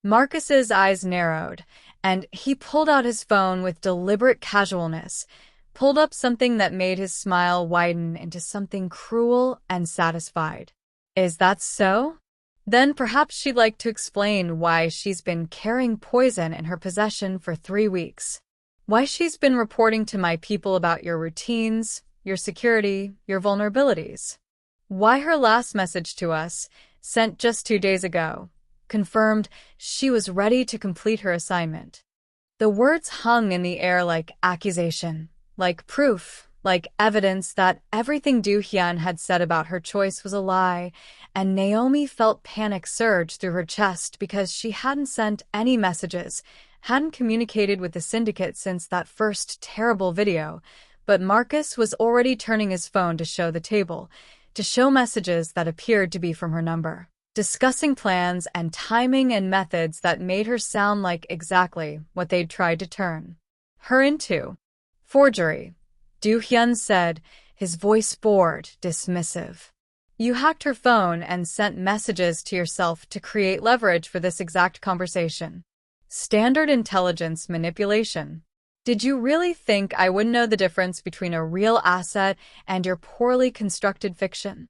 Marcus's eyes narrowed, and he pulled out his phone with deliberate casualness, pulled up something that made his smile widen into something cruel and satisfied. "Is that so? Then perhaps she'd like to explain why she's been carrying poison in her possession for 3 weeks. Why she's been reporting to my people about your routines, your security, your vulnerabilities. Why her last message to us, sent just 2 days ago, confirmed she was ready to complete her assignment." The words hung in the air like accusation, like proof, like evidence that everything Du Hyun had said about her choice was a lie, and Naomi felt panic surge through her chest because she hadn't sent any messages, hadn't communicated with the syndicate since that first terrible video, but Marcus was already turning his phone to show the table, to show messages that appeared to be from her number, discussing plans and timing and methods that made her sound like exactly what they'd tried to turn her into. "Forgery," Du Hyun said, his voice bored, dismissive. "You hacked her phone and sent messages to yourself to create leverage for this exact conversation. Standard intelligence manipulation. Did you really think I wouldn't know the difference between a real asset and your poorly constructed fiction?"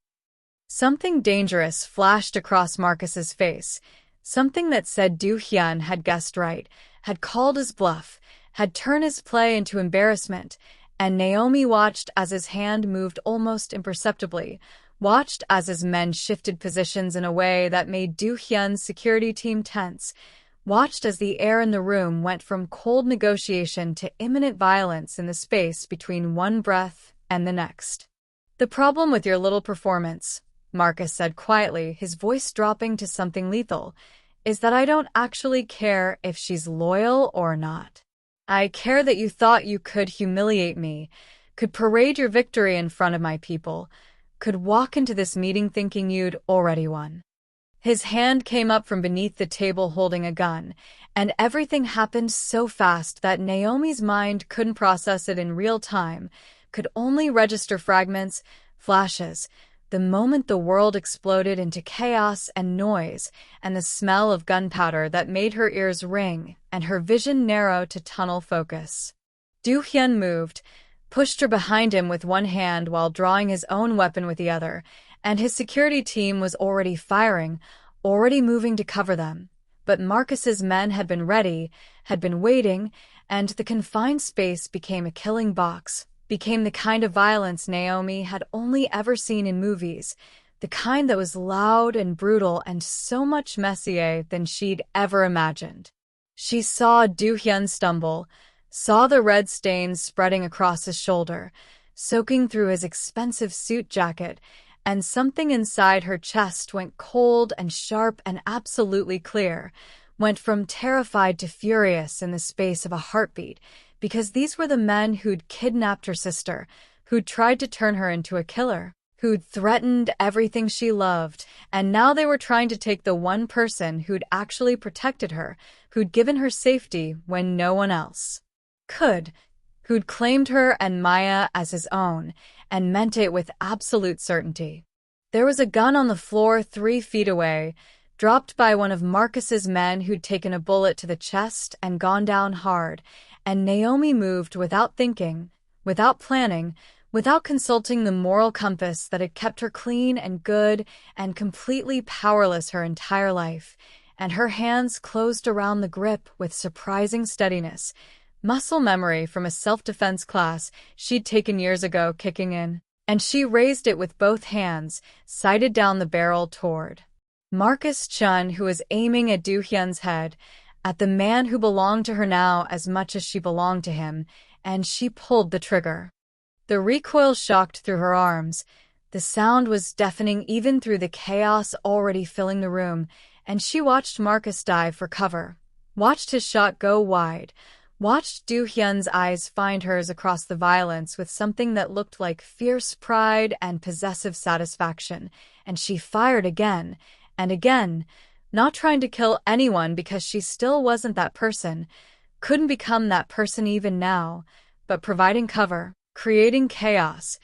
Something dangerous flashed across Marcus's face, something that said Du Hyun had guessed right, had called his bluff, had turned his play into embarrassment, and Naomi watched as his hand moved almost imperceptibly, watched as his men shifted positions in a way that made Du Hyun's security team tense, watched as the air in the room went from cold negotiation to imminent violence in the space between one breath and the next. "The problem with your little performance," Marcus said quietly, his voice dropping to something lethal, "is that I don't actually care if she's loyal or not. I care that you thought you could humiliate me, could parade your victory in front of my people, could walk into this meeting thinking you'd already won." His hand came up from beneath the table holding a gun, and everything happened so fast that Naomi's mind couldn't process it in real time, could only register fragments, flashes, the moment the world exploded into chaos and noise, and the smell of gunpowder that made her ears ring and her vision narrow to tunnel focus. Du Hyun moved, pushed her behind him with one hand while drawing his own weapon with the other, and his security team was already firing, already moving to cover them. But Marcus's men had been ready, had been waiting, and the confined space became a killing box, became the kind of violence Naomi had only ever seen in movies, the kind that was loud and brutal and so much messier than she'd ever imagined. She saw Do-hyun stumble, saw the red stains spreading across his shoulder, soaking through his expensive suit jacket, and something inside her chest went cold and sharp and absolutely clear, went from terrified to furious in the space of a heartbeat, because these were the men who'd kidnapped her sister, who'd tried to turn her into a killer, who'd threatened everything she loved, and now they were trying to take the one person who'd actually protected her, who'd given her safety when no one else could, who'd claimed her and Maya as his own, and meant it with absolute certainty. There was a gun on the floor 3 feet away, dropped by one of Marcus's men who'd taken a bullet to the chest and gone down hard, and Naomi moved without thinking, without planning, without consulting the moral compass that had kept her clean and good and completely powerless her entire life, and her hands closed around the grip with surprising steadiness, muscle memory from a self-defense class she'd taken years ago kicking in, and she raised it with both hands, sighted down the barrel toward Marcus Chun, who was aiming at Do-hyun's head, at the man who belonged to her now as much as she belonged to him, and she pulled the trigger. The recoil shocked through her arms. The sound was deafening even through the chaos already filling the room, and she watched Marcus dive for cover, watched his shot go wide, watched Do-hyun's eyes find hers across the violence with something that looked like fierce pride and possessive satisfaction, and she fired again and again, not trying to kill anyone because she still wasn't that person, couldn't become that person even now, but providing cover, creating chaos,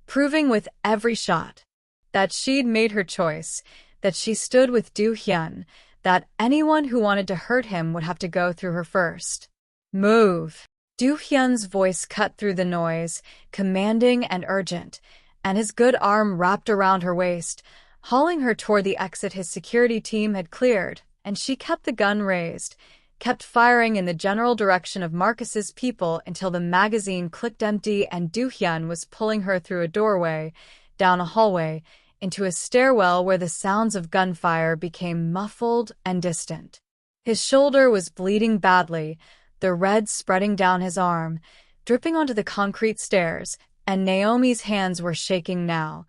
proving with every shot that she'd made her choice, that she stood with Do-hyun, that anyone who wanted to hurt him would have to go through her first. Move! Do-hyun's voice cut through the noise, commanding and urgent, and his good arm wrapped around her waist, hauling her toward the exit his security team had cleared, and she kept the gun raised, kept firing in the general direction of Marcus's people until the magazine clicked empty and Do-hyun was pulling her through a doorway, down a hallway, into a stairwell where the sounds of gunfire became muffled and distant. His shoulder was bleeding badly, the red spreading down his arm, dripping onto the concrete stairs, and Naomi's hands were shaking now,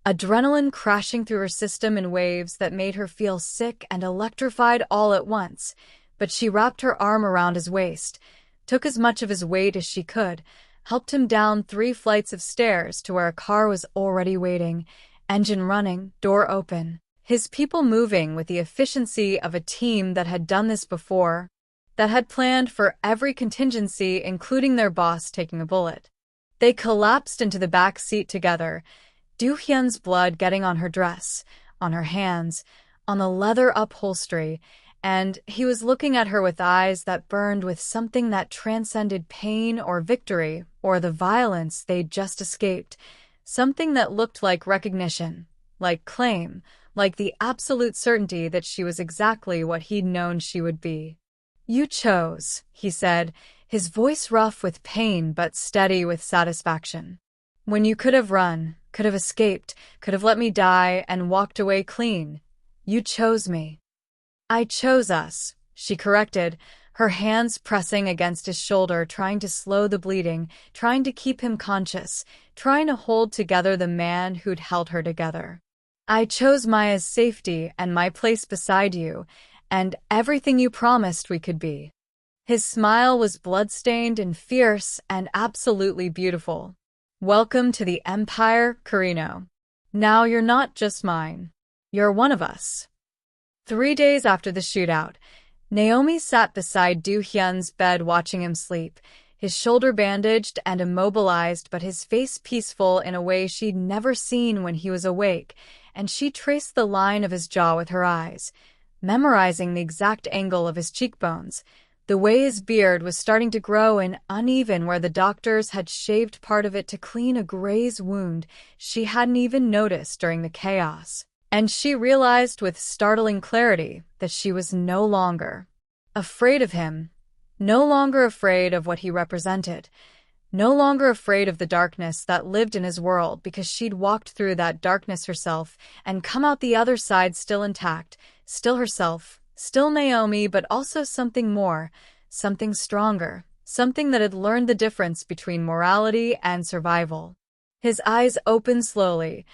adrenaline crashing through her system in waves that made her feel sick and electrified all at once. But she wrapped her arm around his waist, took as much of his weight as she could, helped him down 3 flights of stairs to where a car was already waiting, engine running, door open, his people moving with the efficiency of a team that had done this before, that had planned for every contingency, including their boss taking a bullet. They collapsed into the back seat together, Do-hyun's blood getting on her dress, on her hands, on the leather upholstery, and he was looking at her with eyes that burned with something that transcended pain or victory or the violence they'd just escaped, something that looked like recognition, like claim, like the absolute certainty that she was exactly what he'd known she would be. "You chose," he said, his voice rough with pain but steady with satisfaction. "When you could have run, could have escaped, could have let me die and walked away clean. You chose me." "I chose us," she corrected, her hands pressing against his shoulder, trying to slow the bleeding, trying to keep him conscious, trying to hold together the man who'd held her together. "I chose Maya's safety and my place beside you, and everything you promised we could be." His smile was bloodstained and fierce and absolutely beautiful. "Welcome to the Empire, Carino. Now you're not just mine. You're one of us." 3 days after the shootout, Naomi sat beside Do-hyun's bed watching him sleep, his shoulder bandaged and immobilized but his face peaceful in a way she'd never seen when he was awake, and she traced the line of his jaw with her eyes, memorizing the exact angle of his cheekbones, the way his beard was starting to grow and uneven where the doctors had shaved part of it to clean a graze wound she hadn't even noticed during the chaos. And she realized with startling clarity that she was no longer afraid of him, no longer afraid of what he represented, no longer afraid of the darkness that lived in his world because she'd walked through that darkness herself and come out the other side still intact, still herself, still Naomi, but also something more, something stronger, something that had learned the difference between morality and survival. His eyes opened slowly,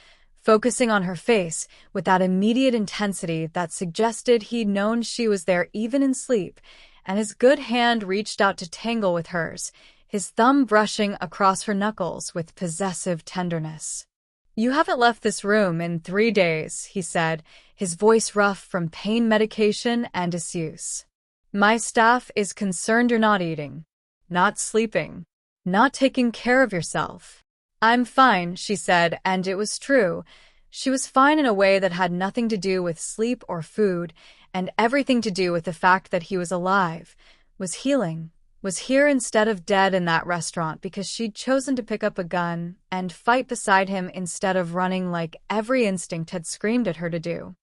focusing on her face with that immediate intensity that suggested he'd known she was there even in sleep, and his good hand reached out to tangle with hers, his thumb brushing across her knuckles with possessive tenderness. "You haven't left this room in 3 days," he said, his voice rough from pain medication and disuse. "My staff is concerned you're not eating, not sleeping, not taking care of yourself." "I'm fine," she said, and it was true. She was fine in a way that had nothing to do with sleep or food, and everything to do with the fact that he was alive, was healing, was here instead of dead in that restaurant because she'd chosen to pick up a gun and fight beside him instead of running like every instinct had screamed at her to do.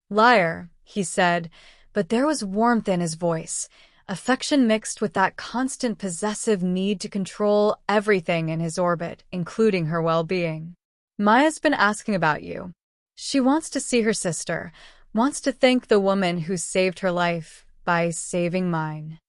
"Liar," he said, but there was warmth in his voice, affection mixed with that constant possessive need to control everything in his orbit, including her well-being. "Maya's been asking about you. She wants to see her sister, wants to thank the woman who saved her life by saving mine."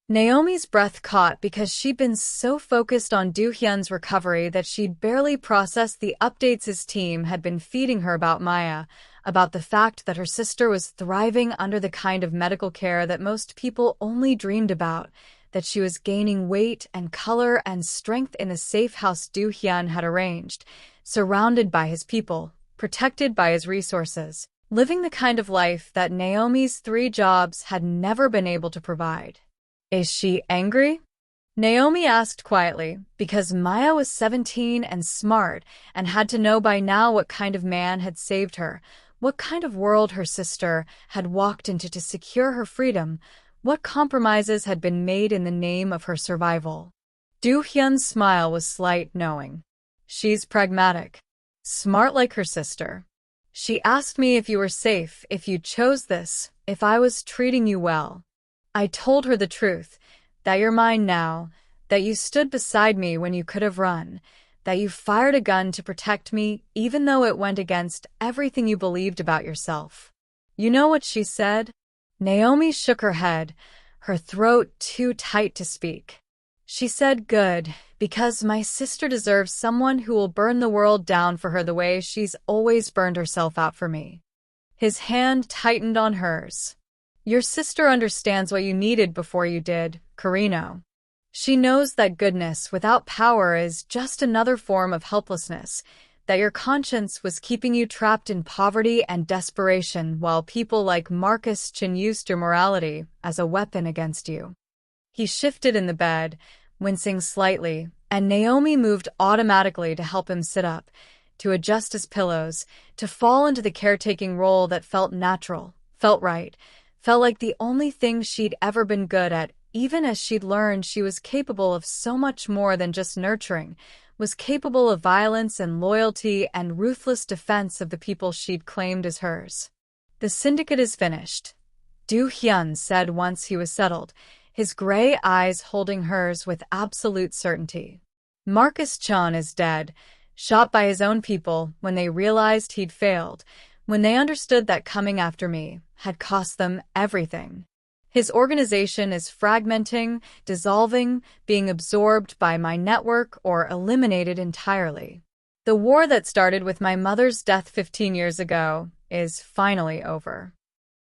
Naomi's breath caught because she'd been so focused on Do-hyun's recovery that she'd barely processed the updates his team had been feeding her about Maya, about the fact that her sister was thriving under the kind of medical care that most people only dreamed about, that she was gaining weight and color and strength in a safe house Do-hyun had arranged, surrounded by his people, protected by his resources, living the kind of life that Naomi's 3 jobs had never been able to provide. "Is she angry?" Naomi asked quietly, because Maya was 17 and smart and had to know by now what kind of man had saved her, what kind of world her sister had walked into to secure her freedom, what compromises had been made in the name of her survival. Do-hyun's smile was slight, knowing. "She's pragmatic. Smart like her sister. She asked me if you were safe, if you chose this, if I was treating you well. I told her the truth, that you're mine now, that you stood beside me when you could have run, that you fired a gun to protect me even though it went against everything you believed about yourself." "You know what she said?" Naomi shook her head, her throat too tight to speak. "She said, good, because my sister deserves someone who will burn the world down for her the way she's always burned herself out for me." His hand tightened on hers. "Your sister understands what you needed before you did, Carino. She knows that goodness without power is just another form of helplessness, that your conscience was keeping you trapped in poverty and desperation while people like Marcus Chin used your morality as a weapon against you." He shifted in the bed, wincing slightly, and Naomi moved automatically to help him sit up, to adjust his pillows, to fall into the caretaking role that felt natural, felt right, felt like the only thing she'd ever been good at, even as she'd learned she was capable of so much more than just nurturing, was capable of violence and loyalty and ruthless defense of the people she'd claimed as hers. "The syndicate is finished," Do-hyun said once he was settled, his gray eyes holding hers with absolute certainty. "Marcus Chan is dead, shot by his own people when they realized he'd failed, when they understood that coming after me had cost them everything. His organization is fragmenting, dissolving, being absorbed by my network or eliminated entirely. The war that started with my mother's death 15 years ago is finally over."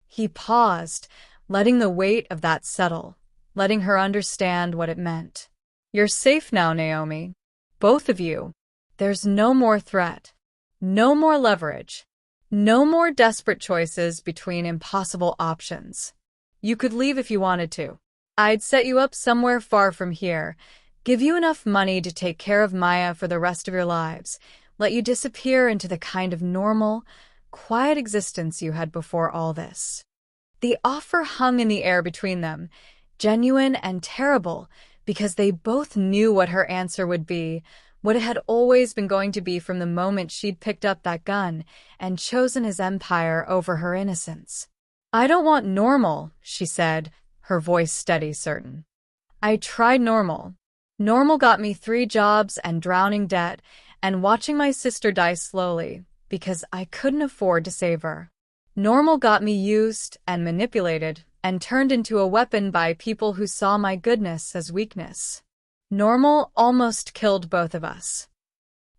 He paused, letting the weight of that settle, letting her understand what it meant. "You're safe now, Naomi. Both of you. There's no more threat. No more leverage. No more desperate choices between impossible options. You could leave if you wanted to. I'd set you up somewhere far from here, give you enough money to take care of Maya for the rest of your lives, let you disappear into the kind of normal, quiet existence you had before all this." The offer hung in the air between them, genuine and terrible, because they both knew what her answer would be, what it had always been going to be from the moment she'd picked up that gun and chosen his empire over her innocence. "I don't want normal," she said, her voice steady, certain. "I tried normal. Normal got me 3 jobs and drowning debt, and watching my sister die slowly, because I couldn't afford to save her. Normal got me used and manipulated, and turned into a weapon by people who saw my goodness as weakness. Normal almost killed both of us.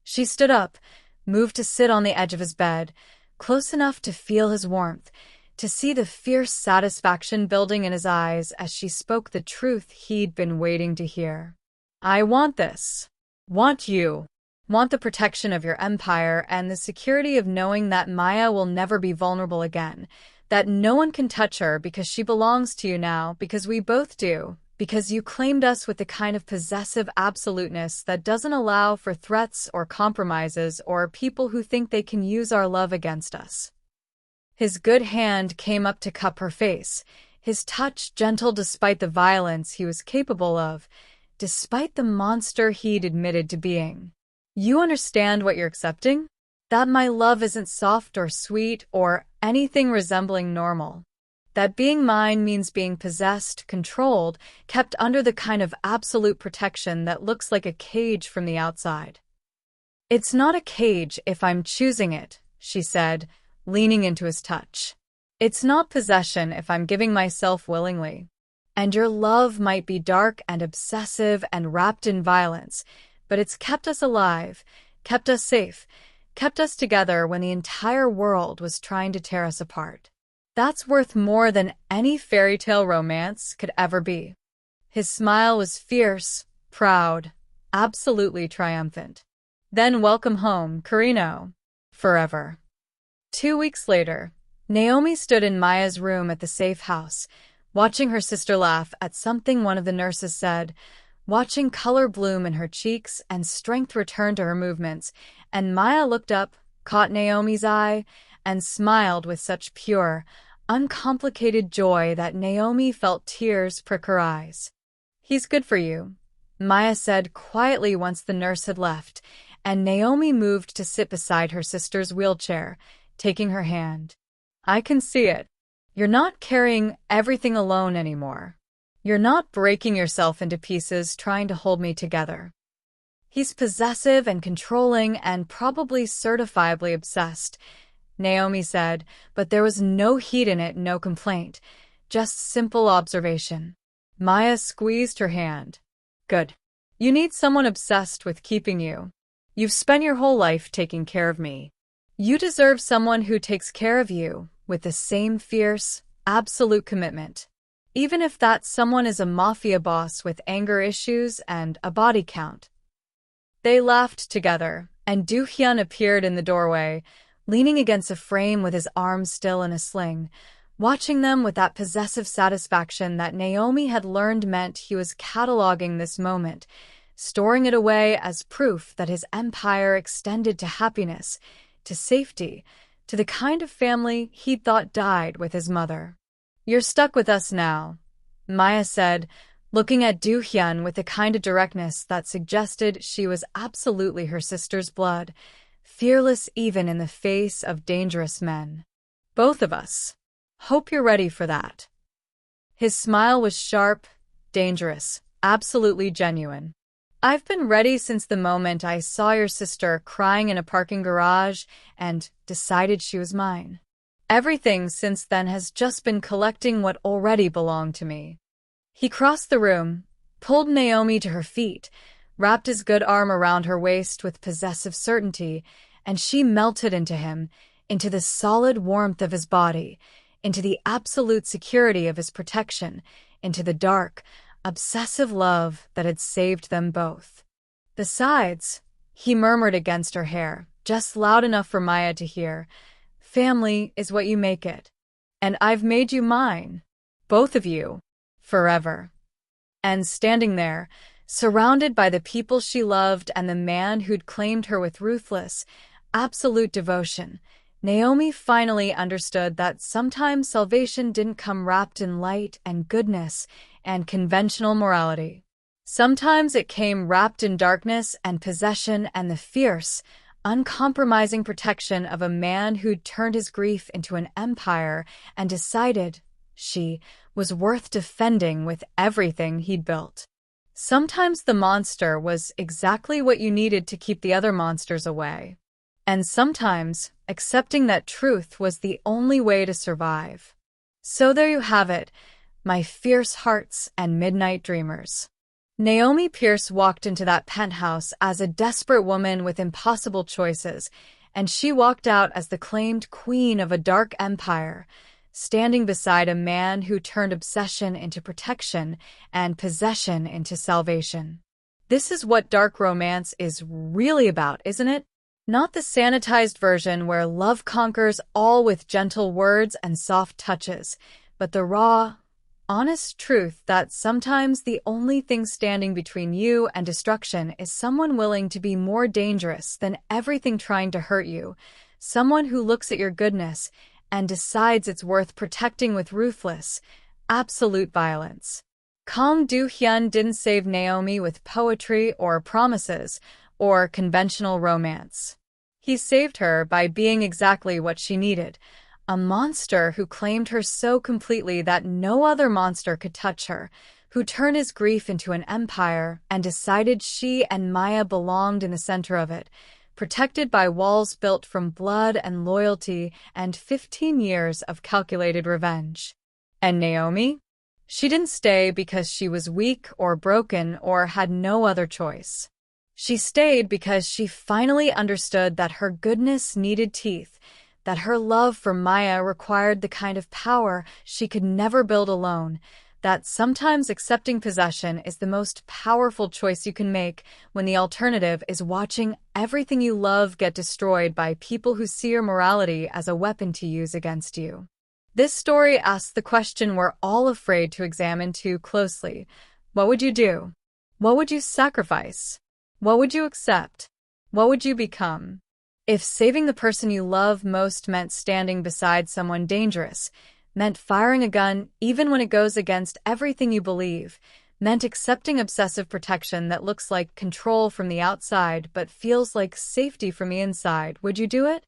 She stood up, moved to sit on the edge of his bed, close enough to feel his warmth, to see the fierce satisfaction building in his eyes as she spoke the truth he'd been waiting to hear. I want this. Want you. Want the protection of your empire and the security of knowing that Maya will never be vulnerable again, that no one can touch her because she belongs to you now, because we both do, because you claimed us with the kind of possessive absoluteness that doesn't allow for threats or compromises or people who think they can use our love against us. His good hand came up to cup her face, his touch gentle despite the violence he was capable of, despite the monster he'd admitted to being. You understand what you're accepting? That my love isn't soft or sweet or anything resembling normal. That being mine means being possessed, controlled, kept under the kind of absolute protection that looks like a cage from the outside. It's not a cage if I'm choosing it, she said, leaning into his touch. It's not possession if I'm giving myself willingly. And your love might be dark and obsessive and wrapped in violence, but it's kept us alive, kept us safe, kept us together when the entire world was trying to tear us apart. That's worth more than any fairy tale romance could ever be. His smile was fierce, proud, absolutely triumphant. Then welcome home, Carino. Forever. 2 weeks later, Naomi stood in Maya's room at the safe house, watching her sister laugh at something one of the nurses said, watching color bloom in her cheeks and strength return to her movements, and Maya looked up, caught Naomi's eye, and smiled with such pure, uncomplicated joy that Naomi felt tears prick her eyes. He's good for you, Maya said quietly once the nurse had left, and Naomi moved to sit beside her sister's wheelchair, taking her hand. I can see it. You're not carrying everything alone anymore. You're not breaking yourself into pieces trying to hold me together. He's possessive and controlling and probably certifiably obsessed, Naomi said, but there was no heat in it, no complaint, just simple observation. Maya squeezed her hand. Good. You need someone obsessed with keeping you. You've spent your whole life taking care of me. You deserve someone who takes care of you with the same fierce, absolute commitment. Even if that someone is a mafia boss with anger issues and a body count. They laughed together, and Do-hyun appeared in the doorway, leaning against a frame with his arms still in a sling, watching them with that possessive satisfaction that Naomi had learned meant he was cataloging this moment, storing it away as proof that his empire extended to happiness, to safety, to the kind of family he'd thought died with his mother. You're stuck with us now, Maya said, looking at Do-hyun with the kind of directness that suggested she was absolutely her sister's blood, fearless even in the face of dangerous men. Both of us. Hope you're ready for that. His smile was sharp, dangerous, absolutely genuine. I've been ready since the moment I saw your sister crying in a parking garage and decided she was mine. Everything since then has just been collecting what already belonged to me. He crossed the room, pulled Naomi to her feet, wrapped his good arm around her waist with possessive certainty, and she melted into him, into the solid warmth of his body, into the absolute security of his protection, into the dark, obsessive love that had saved them both. Besides, he murmured against her hair, just loud enough for Maya to hear, family is what you make it. And I've made you mine. Both of you. Forever. And standing there, surrounded by the people she loved and the man who'd claimed her with ruthless, absolute devotion, Naomi finally understood that sometimes salvation didn't come wrapped in light and goodness and conventional morality. Sometimes it came wrapped in darkness and possession and the fierce, uncompromising protection of a man who'd turned his grief into an empire and decided she was worth defending with everything he'd built. Sometimes the monster was exactly what you needed to keep the other monsters away. And sometimes, accepting that truth was the only way to survive. So there you have it, my fierce hearts and midnight dreamers. Naomi Pierce walked into that penthouse as a desperate woman with impossible choices, and she walked out as the claimed queen of a dark empire, standing beside a man who turned obsession into protection and possession into salvation. This is what dark romance is really about, isn't it? Not the sanitized version where love conquers all with gentle words and soft touches, but the raw, honest truth that sometimes the only thing standing between you and destruction is someone willing to be more dangerous than everything trying to hurt you, someone who looks at your goodness and decides it's worth protecting with ruthless, absolute violence. Kang Do-hyun didn't save Naomi with poetry or promises or conventional romance. He saved her by being exactly what she needed, a monster who claimed her so completely that no other monster could touch her, who turned his grief into an empire and decided she and Maya belonged in the center of it, protected by walls built from blood and loyalty and 15 years of calculated revenge. And Naomi? She didn't stay because she was weak or broken or had no other choice. She stayed because she finally understood that her goodness needed teeth, that her love for Maya required the kind of power she could never build alone, that sometimes accepting possession is the most powerful choice you can make when the alternative is watching everything you love get destroyed by people who see your morality as a weapon to use against you. This story asks the question we're all afraid to examine too closely. What would you do? What would you sacrifice? What would you accept? What would you become? If saving the person you love most meant standing beside someone dangerous, meant firing a gun even when it goes against everything you believe, meant accepting obsessive protection that looks like control from the outside but feels like safety from the inside, would you do it?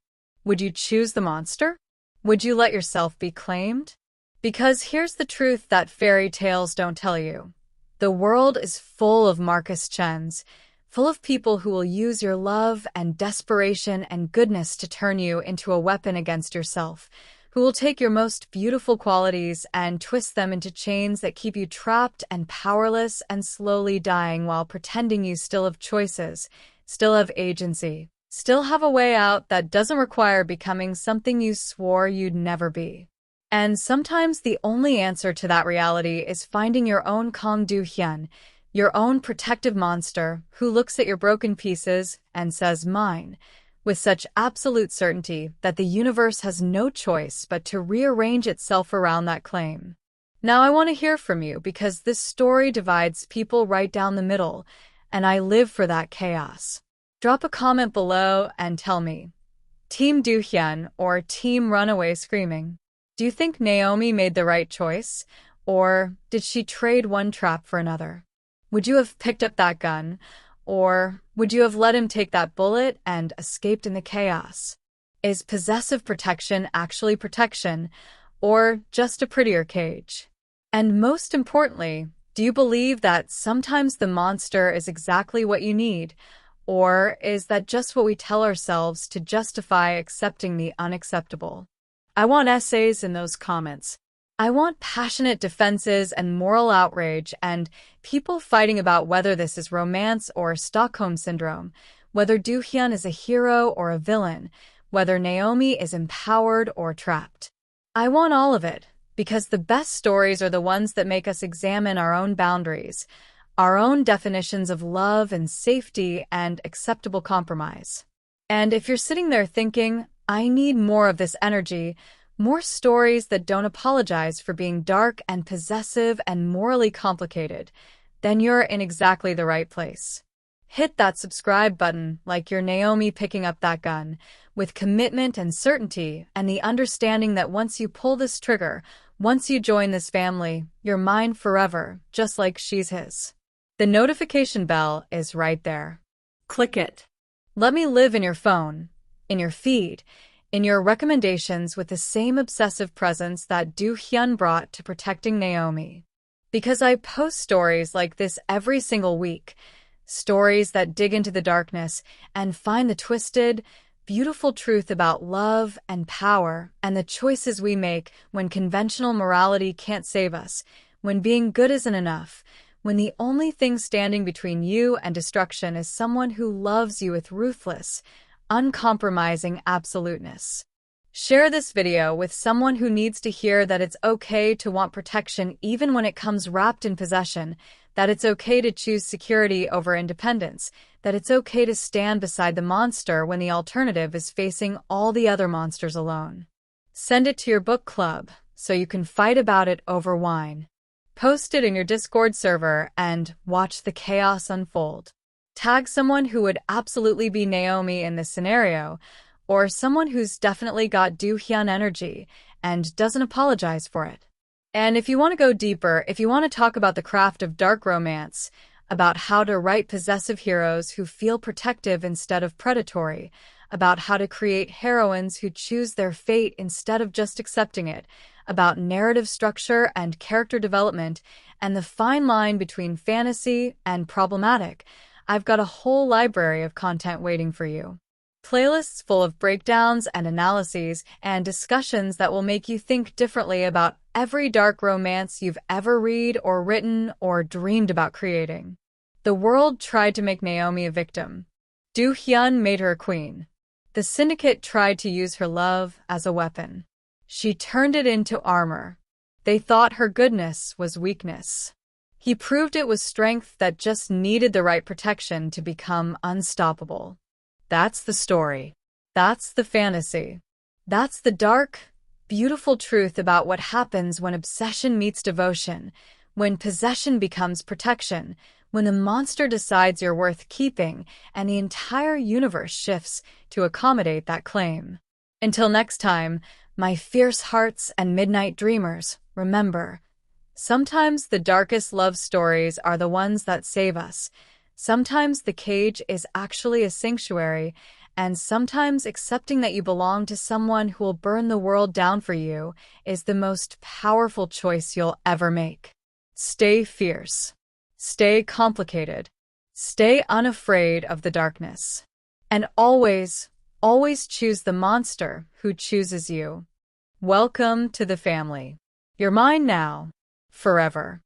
Would you choose the monster? Would you let yourself be claimed? Because here's the truth that fairy tales don't tell you. The world is full of Marcus Chens, full of people who will use your love and desperation and goodness to turn you into a weapon against yourself, who will take your most beautiful qualities and twist them into chains that keep you trapped and powerless and slowly dying while pretending you still have choices, still have agency, still have a way out that doesn't require becoming something you swore you'd never be. And sometimes the only answer to that reality is finding your own Kang Do-hyun, your own protective monster who looks at your broken pieces and says, "Mine," with such absolute certainty that the universe has no choice but to rearrange itself around that claim. Now I want to hear from you because this story divides people right down the middle, and I live for that chaos. Drop a comment below and tell me, Team Do-hyun or Team Runaway Screaming? Do you think Naomi made the right choice, or did she trade one trap for another? Would you have picked up that gun, or would you have let him take that bullet and escaped in the chaos? Is possessive protection actually protection, or just a prettier cage? And most importantly, do you believe that sometimes the monster is exactly what you need, or is that just what we tell ourselves to justify accepting the unacceptable? I want essays in those comments. I want passionate defenses and moral outrage and people fighting about whether this is romance or Stockholm Syndrome, whether Do-hyun is a hero or a villain, whether Naomi is empowered or trapped. I want all of it, because the best stories are the ones that make us examine our own boundaries, our own definitions of love and safety and acceptable compromise. And if you're sitting there thinking, I need more of this energy, more stories that don't apologize for being dark and possessive and morally complicated, then you're in exactly the right place. Hit that subscribe button like you're Naomi picking up that gun, with commitment and certainty and the understanding that once you pull this trigger, once you join this family, you're mine forever, just like she's his. The notification bell is right there. Click it. Let me live in your phone, in your feed, in your recommendations with the same obsessive presence that Do-hyun brought to protecting Naomi. because I post stories like this every single week. Stories that dig into the darkness and find the twisted, beautiful truth about love and power and the choices we make when conventional morality can't save us, when being good isn't enough, when the only thing standing between you and destruction is someone who loves you with ruthless, uncompromising absoluteness. Share this video with someone who needs to hear that it's okay to want protection even when it comes wrapped in possession, that it's okay to choose security over independence, that it's okay to stand beside the monster when the alternative is facing all the other monsters alone. Send it to your book club so you can fight about it over wine. Post it in your Discord server and watch the chaos unfold. Tag someone who would absolutely be Naomi in this scenario, or someone who's definitely got Do-hyun energy and doesn't apologize for it. And if you want to go deeper, if you want to talk about the craft of dark romance, about how to write possessive heroes who feel protective instead of predatory, about how to create heroines who choose their fate instead of just accepting it, about narrative structure and character development, and the fine line between fantasy and problematic, I've got a whole library of content waiting for you. Playlists full of breakdowns and analyses and discussions that will make you think differently about every dark romance you've ever read or written or dreamed about creating. The world tried to make Naomi a victim. Do-hyun made her a queen. The syndicate tried to use her love as a weapon. She turned it into armor. They thought her goodness was weakness. He proved it was strength that just needed the right protection to become unstoppable. That's the story. That's the fantasy. That's the dark, beautiful truth about what happens when obsession meets devotion, when possession becomes protection, when the monster decides you're worth keeping and the entire universe shifts to accommodate that claim. Until next time, my fierce hearts and midnight dreamers, remember, sometimes the darkest love stories are the ones that save us. Sometimes the cage is actually a sanctuary, and sometimes accepting that you belong to someone who will burn the world down for you is the most powerful choice you'll ever make. Stay fierce. Stay complicated. Stay unafraid of the darkness. And always, always choose the monster who chooses you. Welcome to the family. You're mine now, forever.